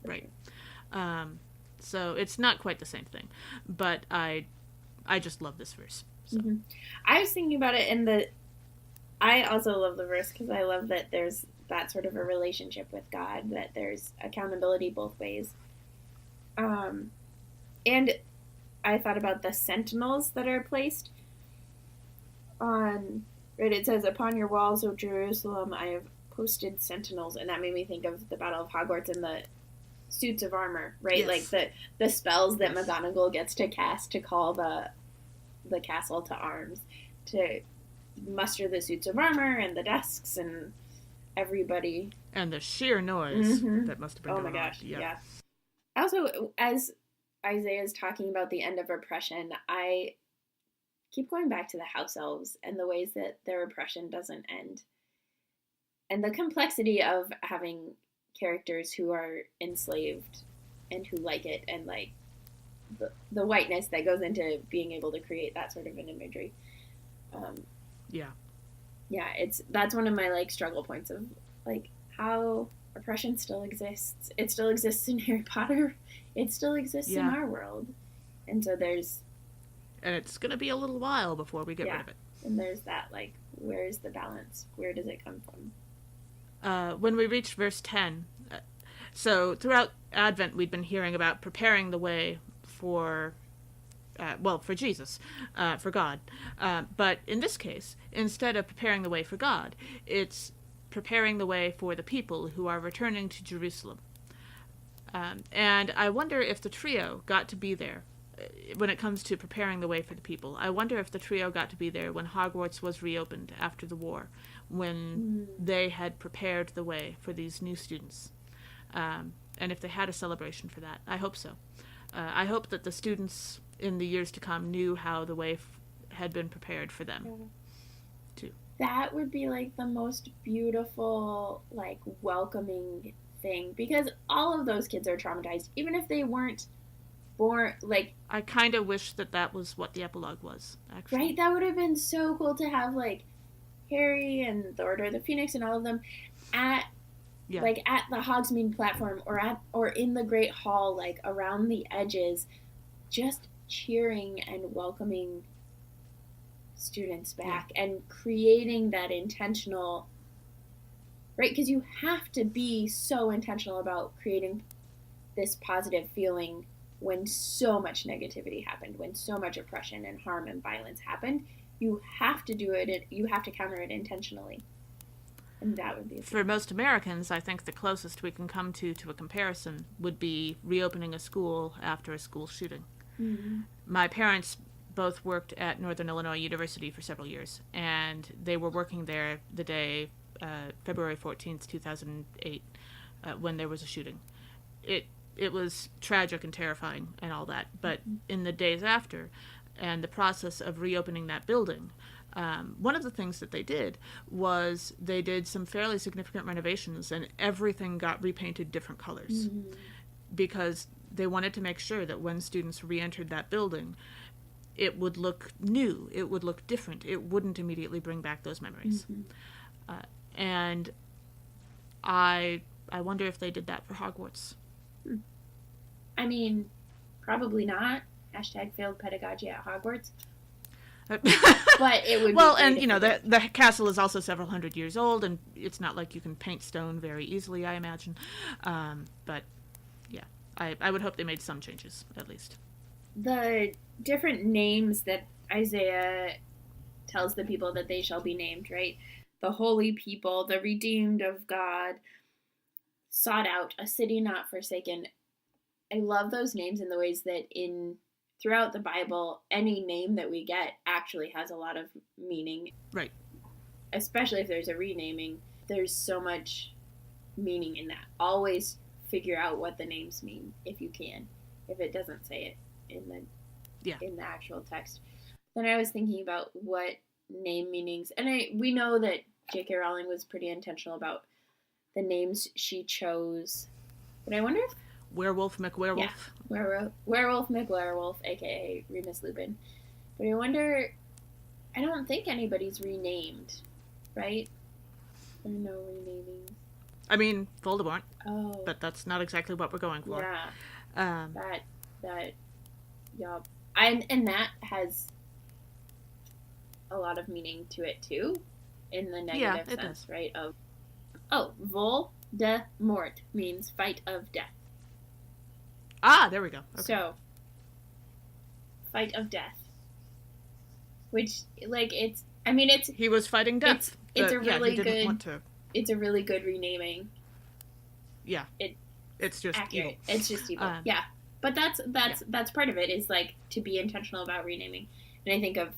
right. Sure. So it's not quite the same thing, but I just love this verse. So. I was thinking about it, and I also love the verse because I love that there's that sort of a relationship with God, that there's accountability both ways. And I thought about the sentinels that are placed on, right, it says, upon your walls, O Jerusalem, I have posted sentinels, and that made me think of the Battle of Hogwarts and the suits of armor, right? Yes. Like the spells that McGonagall gets to cast to call the castle to arms, to muster the suits of armor and the desks and everybody. And the sheer noise that must have been going on. Oh my gosh, yeah. Also, as Isaiah is talking about the end of oppression, I keep going back to the house elves and the ways that their oppression doesn't end. And the complexity of having characters who are enslaved and who like it, and like the whiteness that goes into being able to create that sort of an imagery. Yeah, that's one of my like struggle points of like how oppression still exists. It still exists in Harry Potter. It still exists in our world. And so and it's going to be a little while before we get rid of it. And there's that, like, where's the balance? Where does it come from? When we reach verse 10, so throughout Advent we've been hearing about preparing the way for Jesus, for God. But in this case, instead of preparing the way for God, it's preparing the way for the people who are returning to Jerusalem. And I wonder if the trio got to be there when it comes to preparing the way for the people. I wonder if the trio got to be there when Hogwarts was reopened after the war, when they had prepared the way for these new students. And if they had a celebration for that. I hope so. I hope that the students in the years to come knew how the way had been prepared for them, too. That would be, like, the most beautiful, like, welcoming thing. Because all of those kids are traumatized. Even if they weren't born, like, I kind of wish that was what the epilogue was, actually. right? That would have been so cool to have, like, Harry and the Order of the Phoenix and all of them at, Yeah. like, at the Hogsmeade platform, or in the Great Hall, like, around the edges, just cheering and welcoming students back, and creating that intentional, right? Because you have to be so intentional about creating this positive feeling when so much negativity happened, when so much oppression and harm and violence happened. You have to do it, you have to counter it intentionally. And that would be For most Americans, I think the closest we can come to a comparison would be reopening a school after a school shooting. Mm-hmm. My parents both worked at Northern Illinois University for several years, and they were working there the day, February 14th, 2008, when there was a shooting. It was tragic and terrifying and all that, but in the days after, and the process of reopening that building, one of the things that they did was they did some fairly significant renovations, and everything got repainted different colors. Mm-hmm. Because they wanted to make sure that when students re-entered that building, it would look new, it would look different, it wouldn't immediately bring back those memories. Mm-hmm. And I wonder if they did that for Hogwarts. I mean, probably not. Hashtag failed pedagogy at Hogwarts. But it would well, be and you know, the castle is also several hundred years old, and it's not like you can paint stone very easily, I imagine. But yeah, I would hope they made some changes, at least. The different names that Isaiah tells the people that they shall be named, right? The holy people, the redeemed of God, sought out, a city not forsaken. I love those names in the ways that throughout the Bible, any name that we get actually has a lot of meaning. Right. Especially if there's a renaming, there's so much meaning in that. Always figure out what the names mean if you can, if it doesn't say it in the actual text. Then I was thinking about what name meanings, and we know that J.K. Rowling was pretty intentional about the names she chose, but I wonder if Werewolf McWerewolf. Yeah, Werewolf McWerewolf, aka Remus Lupin. But I wonder, I don't think anybody's renamed, right? There are no renaming. I mean, Voldemort. Oh. But that's not exactly what we're going for. Yeah. Yeah. And that has a lot of meaning to it too, in the negative sense, does. Right? Voldemort means fight of death. Ah, there we go. Okay. So, fight of death. Which, like, it's... He was fighting death. It's a really good... Want to... It's a really good renaming. Yeah. It's just accurate. evil. It's just evil. Yeah. But that's part of it, is, like, to be intentional about renaming. And I think of...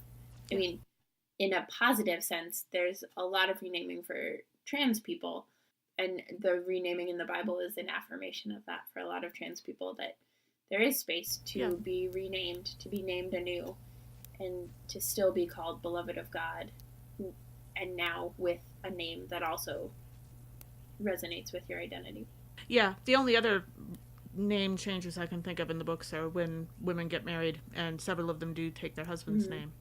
in a positive sense, there's a lot of renaming for trans people. And the renaming in the Bible is an affirmation of that for a lot of trans people, that there is space to be renamed, to be named anew, and to still be called beloved of God, and now with a name that also resonates with your identity. Yeah, the only other name changes I can think of in the books are when women get married, and several of them do take their husband's name.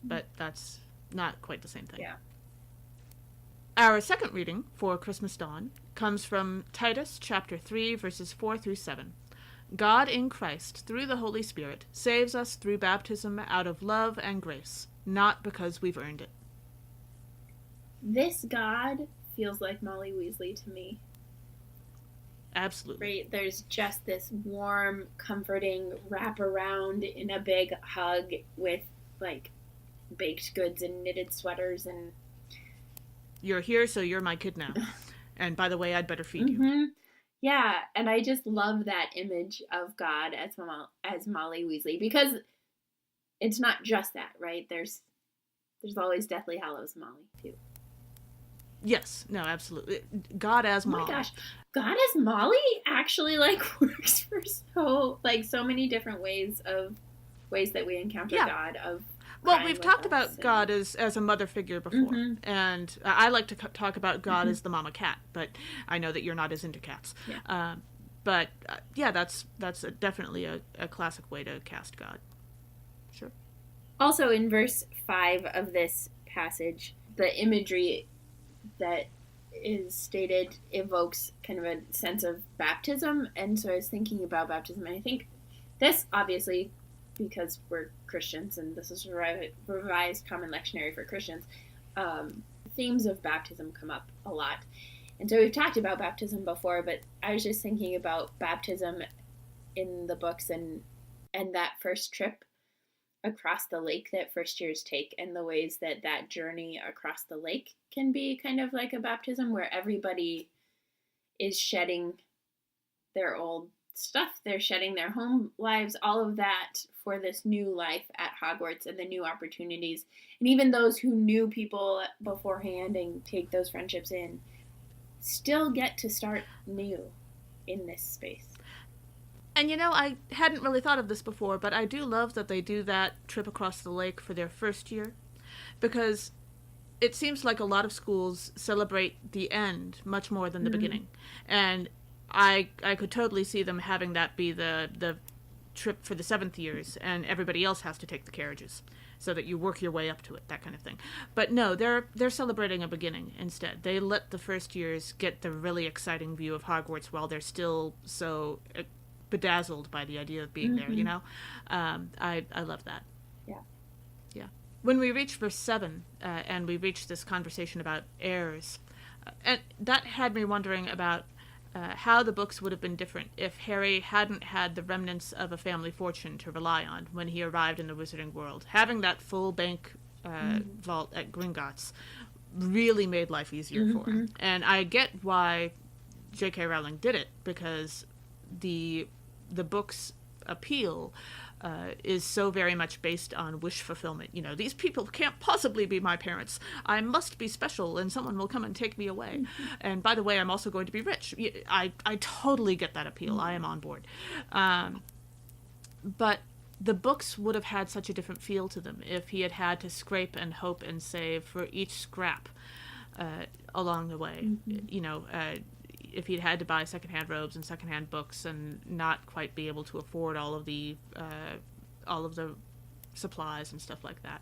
But that's not quite the same thing. Yeah. Our second reading for Christmas Dawn comes from Titus chapter 3, verses 4 through 7. God in Christ, through the Holy Spirit, saves us through baptism out of love and grace, not because we've earned it. This God feels like Molly Weasley to me. Absolutely. Right? There's just this warm, comforting wraparound in a big hug with, like, baked goods and knitted sweaters and... You're here, so you're my kid now. And by the way, I'd better feed you. Yeah, and I just love that image of God as Molly Weasley, because it's not just that, right? There's always Deathly Hallows Molly, too. Yes, no, absolutely. God as Molly. Oh my gosh, God as Molly actually, like, works for so many different ways that we encounter God, of... Well, we've talked about God as a mother figure before, and I like to talk about God as the mama cat, but I know that you're not as into cats. Yeah. But yeah, that's definitely a classic way to cast God. Sure. Also, in verse 5 of this passage, the imagery that is stated evokes kind of a sense of baptism. And so I was thinking about baptism, and I think this, obviously, because we're Christians and this is revised common lectionary for Christians, themes of baptism come up a lot. And so we've talked about baptism before, but I was just thinking about baptism in the books and that first trip across the lake that first years take, and the ways that that journey across the lake can be kind of like a baptism where everybody is shedding their old stuff. They're shedding their home lives, all of that for this new life at Hogwarts and the new opportunities. And even those who knew people beforehand and take those friendships in still get to start new in this space. And I hadn't really thought of this before, but I do love that they do that trip across the lake for their first year, because it seems like a lot of schools celebrate the end much more than the beginning. And I could totally see them having that be the trip for the 7th years, and everybody else has to take the carriages, so that you work your way up to it, that kind of thing. But no, they're celebrating a beginning instead. They let the first years get the really exciting view of Hogwarts while they're still so bedazzled by the idea of being there, I love that. Yeah. When we reach verse 7, and we reach this conversation about heirs, and that had me wondering about how the books would have been different if Harry hadn't had the remnants of a family fortune to rely on when he arrived in the Wizarding World. Having that full bank vault at Gringotts really made life easier for him. And I get why J.K. Rowling did it, because the book's appeal is so very much based on wish fulfillment. These people can't possibly be my parents. I must be special, and someone will come and take me away. And by the way, I'm also going to be rich. I totally get that appeal. I am on board. But the books would have had such a different feel to them if he had had to scrape and hope and save for each scrap along the way. If he'd had to buy secondhand robes and secondhand books and not quite be able to afford all of the supplies and stuff like that,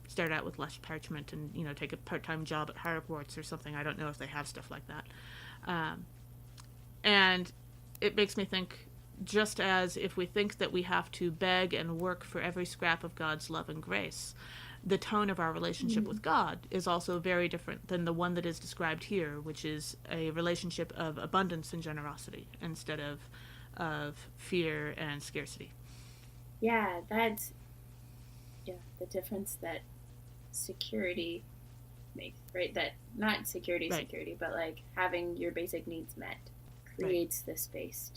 start out with less parchment and take a part-time job at Hogwarts or something. I don't know if they have stuff like that. And it makes me think, just as if we think that we have to beg and work for every scrap of God's love and grace, the tone of our relationship with God is also very different than the one that is described here, which is a relationship of abundance and generosity instead of fear and scarcity. Yeah, that's the difference that security makes, right? That not security, but like having your basic needs met creates the space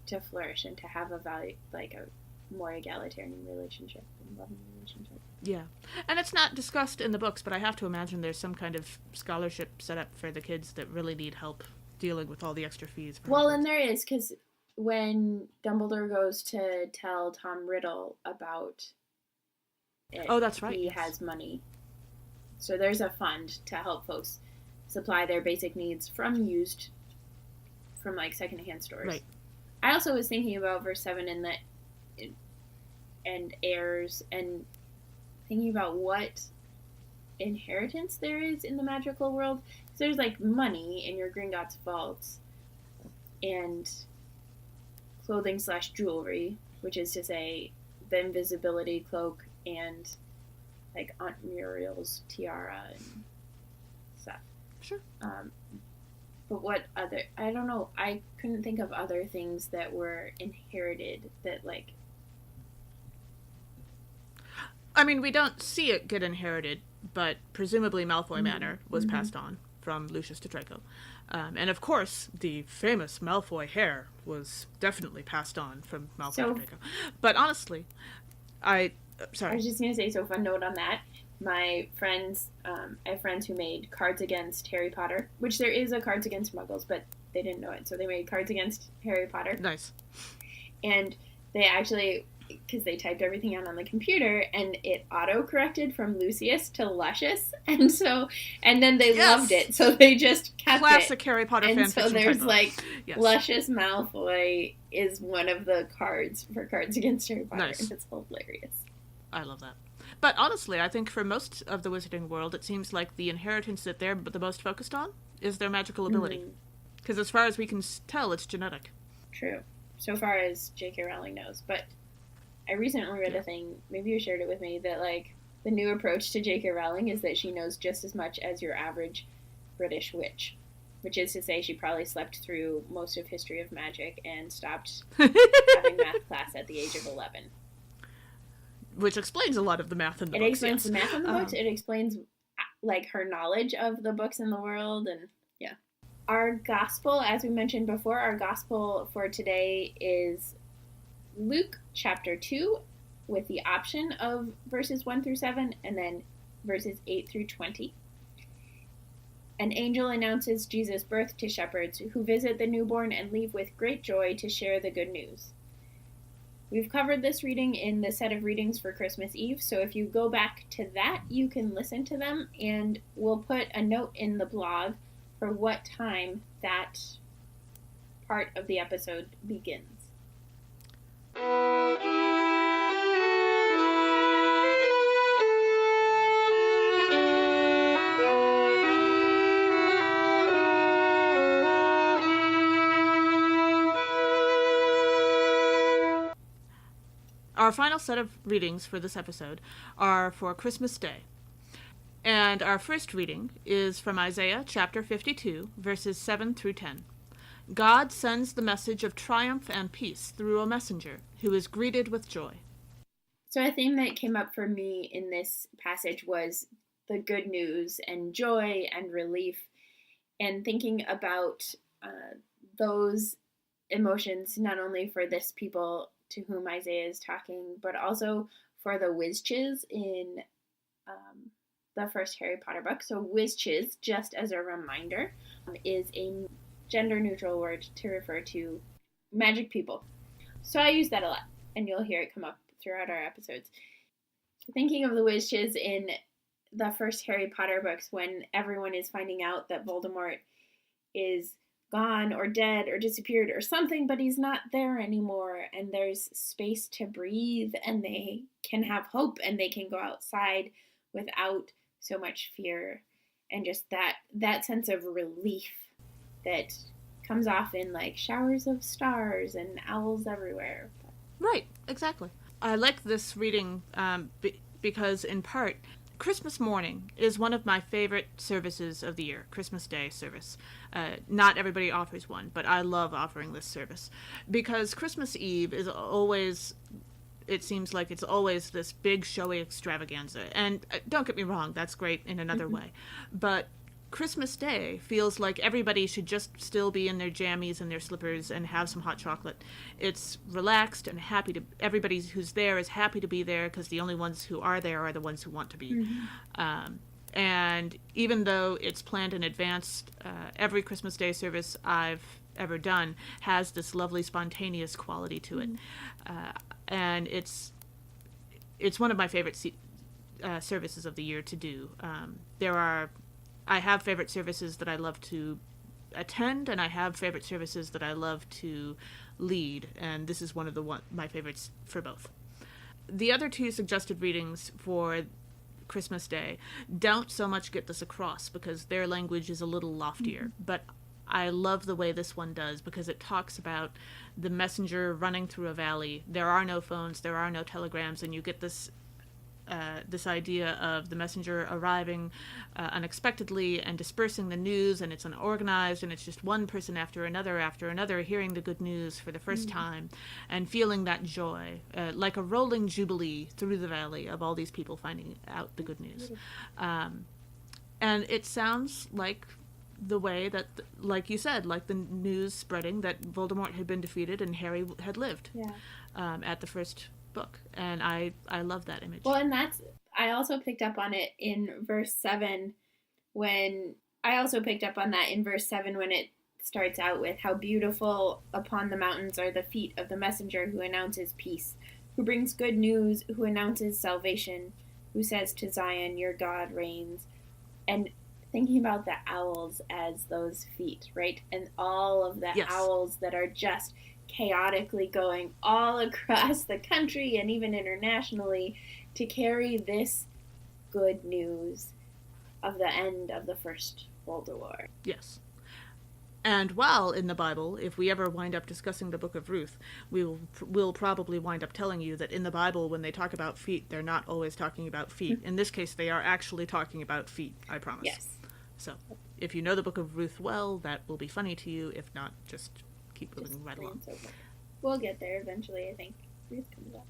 to flourish and to have a value, like a more egalitarian relationship and loving relationship. Yeah. And it's not discussed in the books, but I have to imagine there's some kind of scholarship set up for the kids that really need help dealing with all the extra fees. Well, and there is, because when Dumbledore goes to tell Tom Riddle about it, that's right. He has money. So there's a fund to help folks supply their basic needs from like secondhand stores. Right. I also was thinking about verse 7 and heirs, and thinking about what inheritance there is in the magical world. So there's like money in your Gringotts vaults, and clothing / jewelry, which is to say the invisibility cloak and like Aunt Muriel's tiara and stuff. Sure. But what other, I don't know, I couldn't think of other things that were inherited that like... I mean, we don't see it get inherited, but presumably Malfoy Manor was passed on from Lucius to Draco. And of course, the famous Malfoy hair was definitely passed on from Malfoy to Draco. But honestly, sorry. I was just going to say, so fun note on that. My friends, I have friends who made Cards Against Harry Potter, which there is a Cards Against Muggles, but they didn't know it. So they made Cards Against Harry Potter. Nice. And they actually, because they typed everything out on the computer, and it auto-corrected from Lucius to Luscious, and then they loved Yes! it, so they just kept Classic it. Harry Potter And so fanfiction there's typo. like Yes. Luscious Malfoy is one of the cards for Cards Against Harry Potter, Nice. and it's hilarious. I love that. But honestly, I think for most of the wizarding world, it seems like the inheritance that they're the most focused on is their magical ability. Because as far as we can tell, it's genetic. True. So far as J.K. Rowling knows. But I recently read a thing, maybe you shared it with me, that like the new approach to J.K. Rowling is that she knows just as much as your average British witch. Which is to say she probably slept through most of History of Magic and stopped having math class at the age of 11. Which explains a lot of the math in the books. It explains yes. the math in the books. It explains like her knowledge of the books in the world, and yeah. Our gospel, as we mentioned before, our gospel for today is Luke chapter 2 with the option of verses 1 through 7 and then verses 8 through 20. An angel announces Jesus' birth to shepherds who visit the newborn and leave with great joy to share the good news. We've covered this reading in the set of readings for Christmas Eve, so if you go back to that, you can listen to them, and we'll put a note in the blog for what time that part of the episode begins. Our final set of readings for this episode are for Christmas Day. And our first reading is from Isaiah chapter 52, verses 7 through 10. God sends the message of triumph and peace through a messenger who is greeted with joy. So a theme that came up for me in this passage was the good news and joy and relief, and thinking about those emotions not only for this people to whom Isaiah is talking, but also for the wizches in the first Harry Potter book. So wizches, just as a reminder, is a gender-neutral word to refer to magic people. So I use that a lot, and you'll hear it come up throughout our episodes. Thinking of the wizches in the first Harry Potter books, when everyone is finding out that Voldemort is gone or dead or disappeared or something, but he's not there anymore, and there's space to breathe, and they can have hope, and they can go outside without so much fear, and just that sense of relief that comes off in like showers of stars and owls everywhere. Right, exactly. I like this reading because, in part, Christmas morning is one of my favorite services of the year, Christmas Day service. Not everybody offers one, but I love offering this service. Because Christmas Eve is always, it seems like it's always this big showy extravaganza. And don't get me wrong, that's great in another way. But Christmas Day feels like everybody should just still be in their jammies and their slippers and have some hot chocolate. It's relaxed and happy to, everybody who's there is happy to be there because the only ones who are there are the ones who want to be. And even though it's planned in advance, every Christmas Day service I've ever done has this lovely spontaneous quality to it. And it's one of my favorite services of the year to do. I have favorite services that I love to attend, and I have favorite services that I love to lead, and this is one of my favorites for both. The other two suggested readings for Christmas Day don't so much get this across because their language is a little loftier, but I love the way this one does because it talks about the messenger running through a valley. There are no phones, there are no telegrams, and you get this idea of the messenger arriving unexpectedly and dispersing the news, and it's unorganized, and it's just one person after another hearing the good news for the first time and feeling that joy, like a rolling jubilee through the valley of all these people finding out the good news. And it sounds like the way that, like you said, like the news spreading that Voldemort had been defeated and Harry had lived at the first book, and I love that image. Well, and I also picked up on it in verse 7 when it starts out with how beautiful upon the mountains are the feet of the messenger who announces peace, who brings good news, who announces salvation, who says to Zion, your God reigns. And thinking about the owls as those feet, right? And all of the Yes. owls that are just chaotically going all across the country and even internationally to carry this good news of the end of the First World War. Yes. And while in the Bible, if we ever wind up discussing the book of Ruth, we'll probably wind up telling you that in the Bible, when they talk about feet, they're not always talking about feet. In this case, they are actually talking about feet, I promise. Yes. So, if you know the book of Ruth well, that will be funny to you. If not, just keep moving right along. We'll get there eventually, I think. Ruth comes up.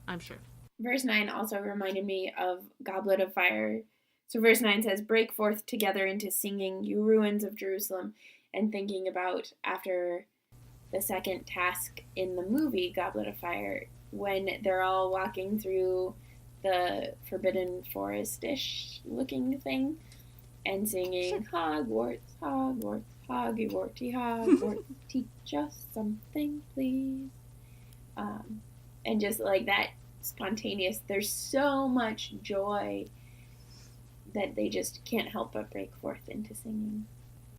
I'm sure. Verse 9 also reminded me of Goblet of Fire. So verse 9 says, break forth together into singing, you ruins of Jerusalem. And thinking about after the second task in the movie Goblet of Fire, when they're all walking through the forbidden forest-ish looking thing and singing, Hogwarts, Hogwarts, Hogwarty, Hogwarts, teach us something, please. And just like that spontaneous, there's so much joy that they just can't help but break forth into singing,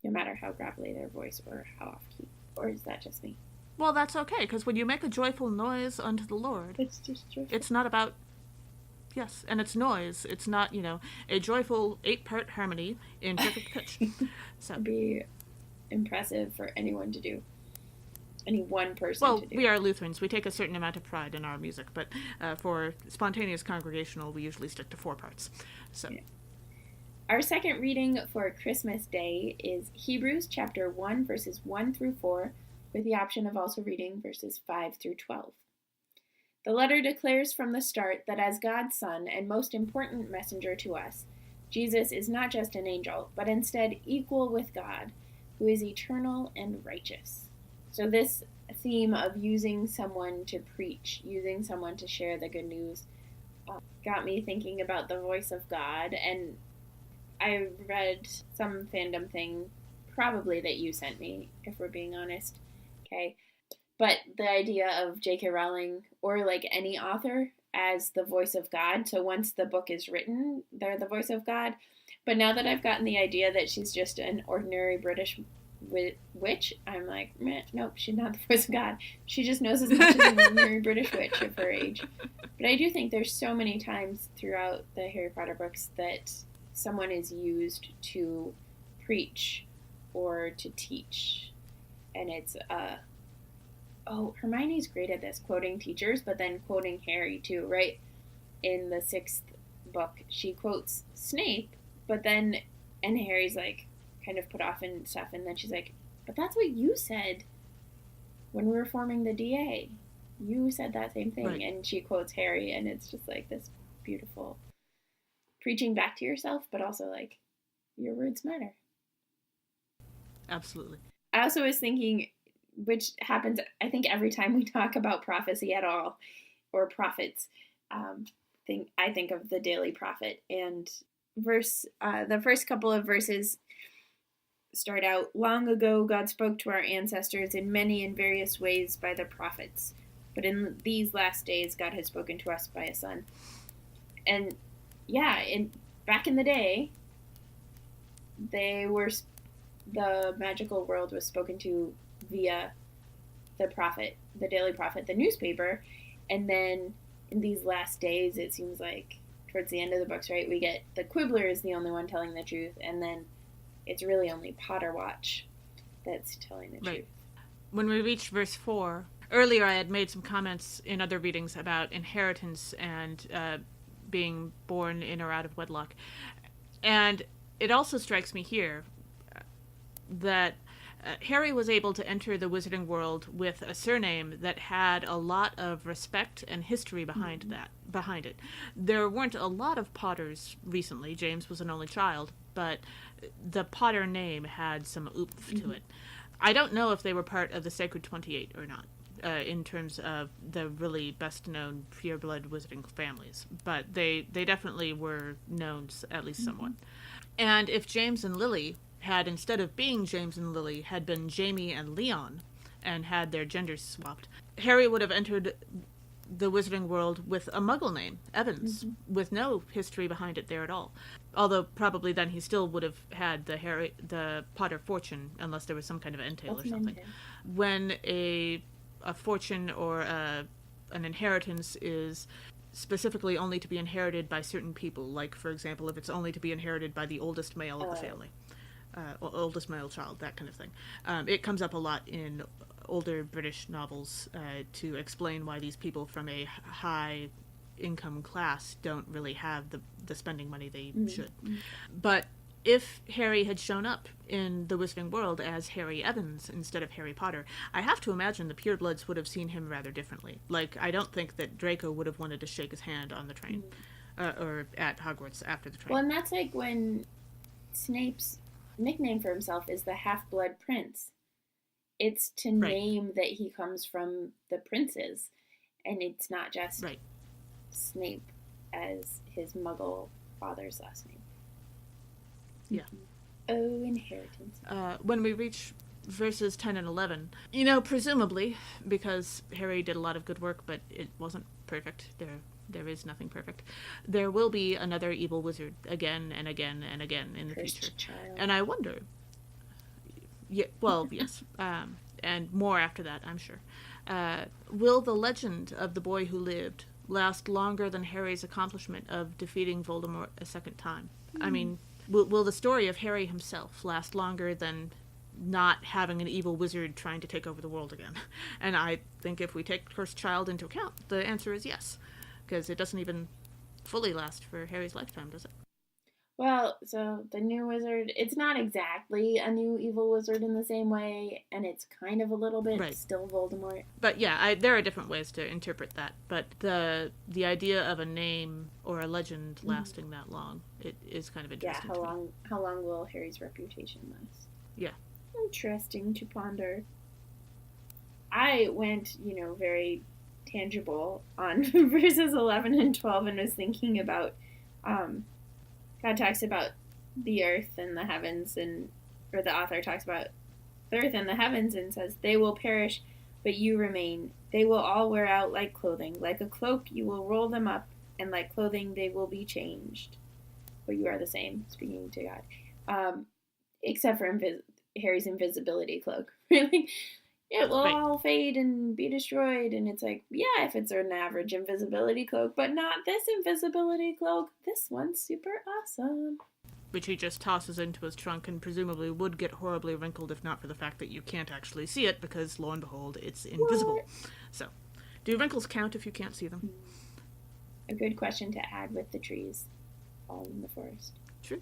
no matter how gravelly their voice or how off-key. Or is that just me? Well, that's okay, because when you make a joyful noise unto the Lord, It's just joyful. It's not about... Yes, and it's noise. It's not, a joyful 8-part harmony in perfect pitch. So it'd be impressive for anyone to do. Any one person to do. Well, we are Lutherans. We take a certain amount of pride in our music, but for spontaneous congregational, we usually stick to 4 parts. So... Yeah. Our second reading for Christmas Day is Hebrews chapter 1, verses 1 through 4, with the option of also reading verses 5 through 12. The letter declares from the start that as God's Son and most important messenger to us, Jesus is not just an angel, but instead equal with God, who is eternal and righteous. So this theme of using someone to preach, using someone to share the good news, got me thinking about the voice of God. And I read some fandom thing, probably that you sent me, if we're being honest. Okay. But the idea of J.K. Rowling, or like any author, as the voice of God. So once the book is written, they're the voice of God. But now that I've gotten the idea that she's just an ordinary British witch, I'm like, nope, she's not the voice of God. She just knows as much as an ordinary British witch of her age. But I do think there's so many times throughout the Harry Potter books that someone is used to preach or to teach. And it's, Hermione's great at this, quoting teachers, but then quoting Harry too, right? In the 6th book, she quotes Snape, but then, and Harry's like, kind of put off and stuff, and then she's like, but that's what you said when we were forming the DA. You said that same thing. Right. And she quotes Harry, and it's just like this beautiful preaching back to yourself, but also like, your words matter. Absolutely. I also was thinking, which happens, I think, every time we talk about prophecy at all, or prophets, I think of the Daily Prophet. And the first couple of verses start out, long ago God spoke to our ancestors in many and various ways by the prophets. But in these last days, God has spoken to us by a son. And yeah, back in the day, the magical world was spoken to via the prophet, the Daily Prophet, the newspaper. And then in these last days, it seems like towards the end of the books, right, we get the Quibbler is the only one telling the truth. And then it's really only Potter Watch that's telling the truth. When we reached verse 4, earlier I had made some comments in other readings about inheritance and being born in or out of wedlock. And it also strikes me here that Harry was able to enter the wizarding world with a surname that had a lot of respect and history behind it. There weren't a lot of Potters recently. James was an only child, but the Potter name had some oomph to it. I don't know if they were part of the Sacred 28 or not, in terms of the really best-known pureblood wizarding families, but they definitely were known, at least somewhat. And if James and Lily had, instead of being James and Lily, had been Jamie and Leon, and had their genders swapped, Harry would have entered the Wizarding World with a Muggle name, Evans, with no history behind it there at all. Although probably then he still would have had the Potter fortune, unless there was some kind of entail or something. When a fortune or an inheritance is specifically only to be inherited by certain people, like, for example, if it's only to be inherited by the oldest male of the family, oldest male child, that kind of thing. It comes up a lot in older British novels to explain why these people from a high income class don't really have the spending money they should. But if Harry had shown up in the Wizarding World as Harry Evans instead of Harry Potter, I have to imagine the purebloods would have seen him rather differently. Like, I don't think that Draco would have wanted to shake his hand on the train, or at Hogwarts after the train. Well, and that's like when Snape's nickname for himself is the Half-Blood Prince. It's to name that he comes from the princes, and it's not just Snape as his Muggle father's last name. Yeah. Oh, inheritance. When we reach verses 10 and 11, presumably, because Harry did a lot of good work, but it wasn't perfect, there is nothing perfect, there will be another evil wizard again and again and again in the future. Child. And I wonder... yes. And more after that, I'm sure. Will the legend of the boy who lived last longer than Harry's accomplishment of defeating Voldemort a second time? I mean, will the story of Harry himself last longer than not having an evil wizard trying to take over the world again? And I think if we take Cursed Child into account, the answer is yes. Because it doesn't even fully last for Harry's lifetime, does it? Well, so the new wizard, it's not exactly a new evil wizard in the same way, and it's kind of a little bit still Voldemort. But yeah, there are different ways to interpret that. But the idea of a name or a legend lasting that long, it is kind of interesting. Yeah, how long will Harry's reputation last? Yeah. Interesting to ponder. I went, very tangible on verses 11 and 12 and was thinking about... God talks about the earth and the heavens, or the author talks about the earth and the heavens and says, they will perish, but you remain. They will all wear out like clothing. Like a cloak, you will roll them up, and like clothing, they will be changed. But you are the same, speaking to God. Except for Harry's invisibility cloak. Really? It will all fade and be destroyed. And it's like, yeah, if it's an average invisibility cloak, but not this invisibility cloak. This one's super awesome. Which he just tosses into his trunk and presumably would get horribly wrinkled if not for the fact that you can't actually see it because, lo and behold, it's invisible. What? So, do wrinkles count if you can't see them? A good question to add with the trees all in the forest. True.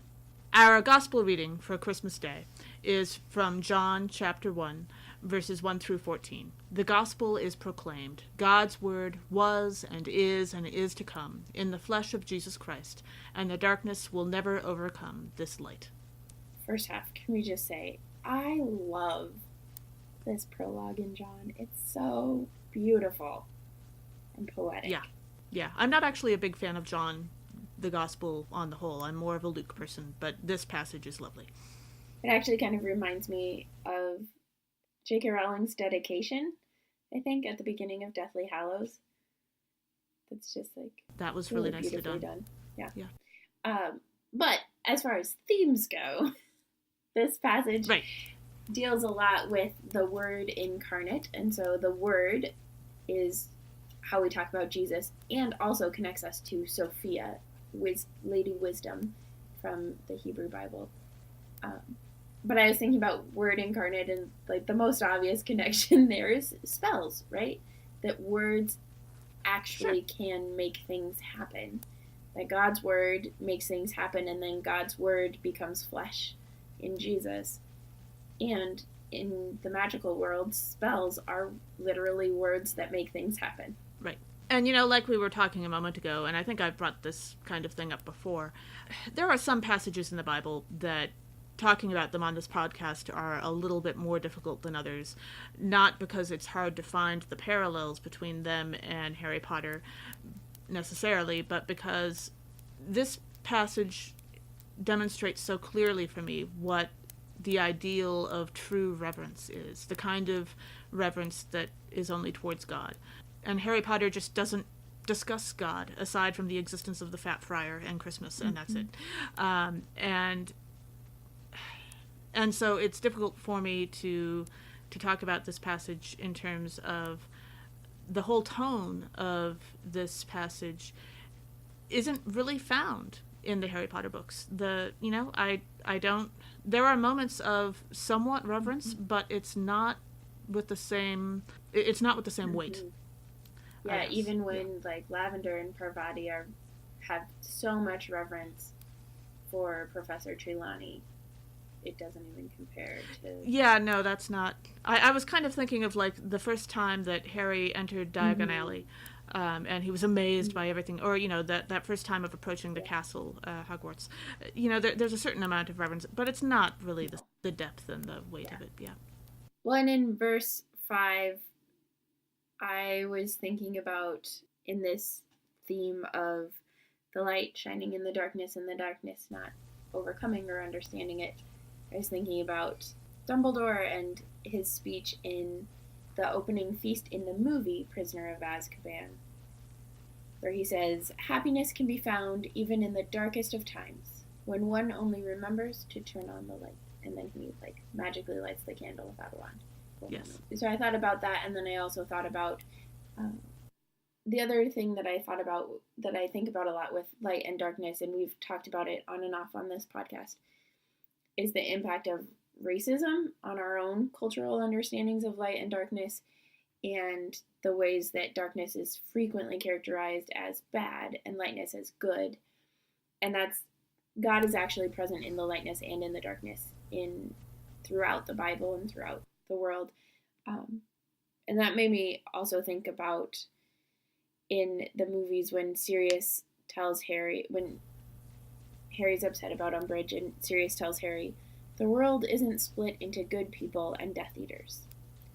Our gospel reading for Christmas Day is from John chapter 1, verses 1 through 14. The gospel is proclaimed. God's word was and is to come in the flesh of Jesus Christ, and the darkness will never overcome this light. First half, can we just say, I love this prologue in John. It's so beautiful and poetic. Yeah. I'm not actually a big fan of John, the gospel on the whole. I'm more of a Luke person, but this passage is lovely. It actually kind of reminds me of J.K. Rowling's dedication, I think, at the beginning of Deathly Hallows. That's just like... That was really nicely done. Yeah. But as far as themes go, this passage deals a lot with the Word incarnate. And so the Word is how we talk about Jesus and also connects us to Sophia, Lady Wisdom from the Hebrew Bible. But I was thinking about Word incarnate, and like the most obvious connection there is spells, right? That words actually can make things happen. That God's word makes things happen, and then God's word becomes flesh in Jesus. And in the magical world, spells are literally words that make things happen. Right. And, like we were talking a moment ago, and I think I've brought this kind of thing up before, there are some passages in the Bible that talking about them on this podcast are a little bit more difficult than others, not because it's hard to find the parallels between them and Harry Potter necessarily, but because this passage demonstrates so clearly for me what the ideal of true reverence is, the kind of reverence that is only towards God. And Harry Potter just doesn't discuss God aside from the existence of the Fat Friar and Christmas, and that's it. Um, and and so it's difficult for me to talk about this passage in terms of the whole tone of this passage isn't really found in the Harry Potter books. I don't. There are moments of somewhat reverence, but it's not with the same. It's not with the same weight. Yeah, even when like Lavender and Parvati have so much reverence for Professor Trelawney, it doesn't even compare to. Yeah, no, that's not. I was kind of thinking of like the first time that Harry entered Diagon Alley, and he was amazed by everything, or that first time of approaching the castle, Hogwarts. There's a certain amount of reverence, but it's not really the depth and the weight of it. Yeah. Well, and in verse 5, I was thinking about in this theme of the light shining in the darkness and the darkness not overcoming or understanding it. I was thinking about Dumbledore and his speech in the opening feast in the movie Prisoner of Azkaban, where he says, "Happiness can be found even in the darkest of times, when one only remembers to turn on the light." And then he like magically lights the candle without a wand. Yes. So I thought about that, and then I also thought about the other thing that I thought about, that I think about a lot with light and darkness, and we've talked about it on and off on this podcast, is the impact of racism on our own cultural understandings of light and darkness, and the ways that darkness is frequently characterized as bad and lightness as good. And that's, God is actually present in the lightness and in the darkness throughout the Bible and throughout the world. And that made me also think about in the movies when Sirius tells Harry, when Harry's upset about Umbridge, and Sirius tells Harry, "The world isn't split into good people and Death Eaters.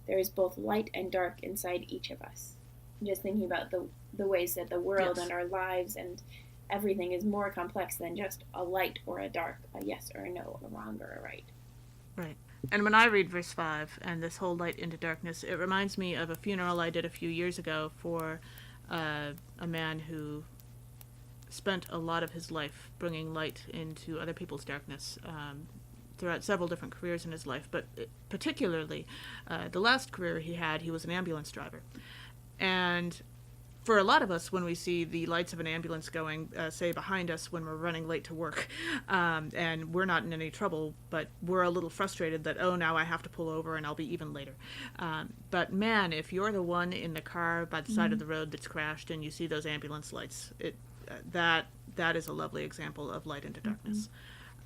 There is both light and dark inside each of us." I'm just thinking about the ways that the world and our lives and everything is more complex than just a light or a dark, a yes or a no, a wrong or a right. Right. And when I read verse 5 and this whole light into darkness, it reminds me of a funeral I did a few years ago for a man who spent a lot of his life bringing light into other people's darkness throughout several different careers in his life. But particularly, the last career he was an ambulance driver. And for a lot of us, when we see the lights of an ambulance going, say, behind us when we're running late to work, and we're not in any trouble, but we're a little frustrated that, oh, now I have to pull over and I'll be even later. But man, if you're the one in the car by the side of the road that's crashed and you see those ambulance lights, that is a lovely example of light into darkness.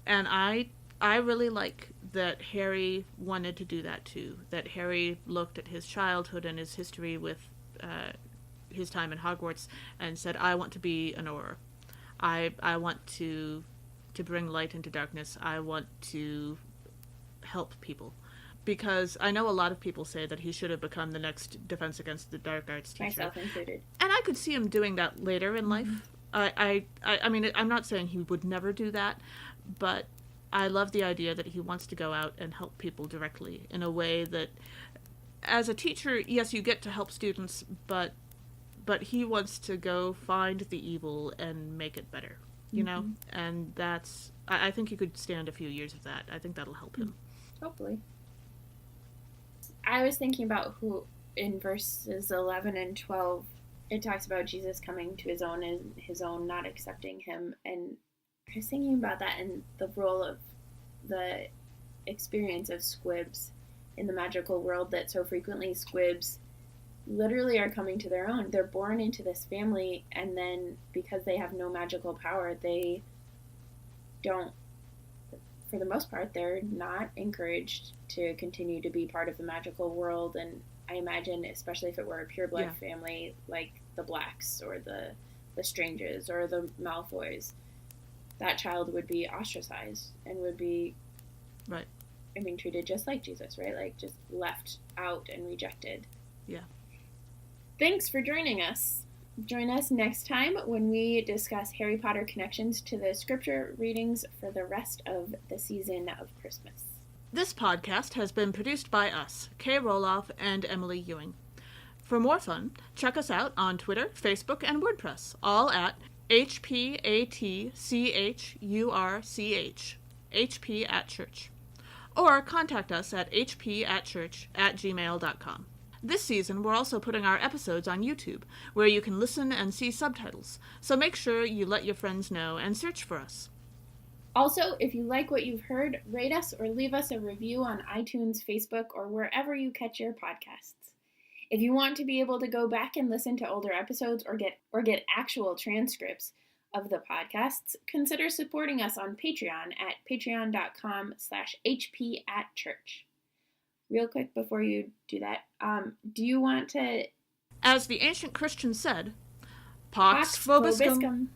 And I really like that Harry wanted to do that too, that Harry looked at his childhood and his history with his time in Hogwarts and said, I want to be an Auror. I want to bring light into darkness. I want to help people. Because I know a lot of people say that he should have become the next Defense Against the Dark Arts teacher. Myself included. And I could see him doing that later in life. I mean, I'm not saying he would never do that, but I love the idea that he wants to go out and help people directly in a way that, as a teacher, yes, you get to help students, but he wants to go find the evil and make it better, you know? And that's, I think he could stand a few years of that. I think that'll help him. Hopefully. I was thinking about who, in verses 11 and 12, it talks about Jesus coming to his own and his own not accepting him. And I was thinking about that and the role of the experience of squibs in the magical world, that so frequently squibs literally are coming to their own. They're born into this family, and then because they have no magical power, they don't, for the most part, they're not encouraged to continue to be part of the magical world. And I imagine, especially if it were a pureblood family like the Blacks or the Stranges or the Malfoys, that child would be ostracized and would be, right, I mean, treated just like Jesus, right? Like just left out and rejected. Yeah. Thanks for joining us. Join us next time when we discuss Harry Potter connections to the scripture readings for the rest of the season of Christmas. This podcast has been produced by us, Kay Roloff and Emily Ewing. For more fun, check us out on Twitter, Facebook, and WordPress, all at HPATCHURCH, HP at Church. Or contact us at hpatchurch@gmail.com. This season, we're also putting our episodes on YouTube, where you can listen and see subtitles, so make sure you let your friends know and search for us. Also, if you like what you've heard, rate us or leave us a review on iTunes, Facebook, or wherever you catch your podcasts. If you want to be able to go back and listen to older episodes or get actual transcripts of the podcasts, consider supporting us on Patreon at patreon.com/hpatchurch. Real quick before you do that, do you want to... As the ancient Christians said, Pax vobiscum.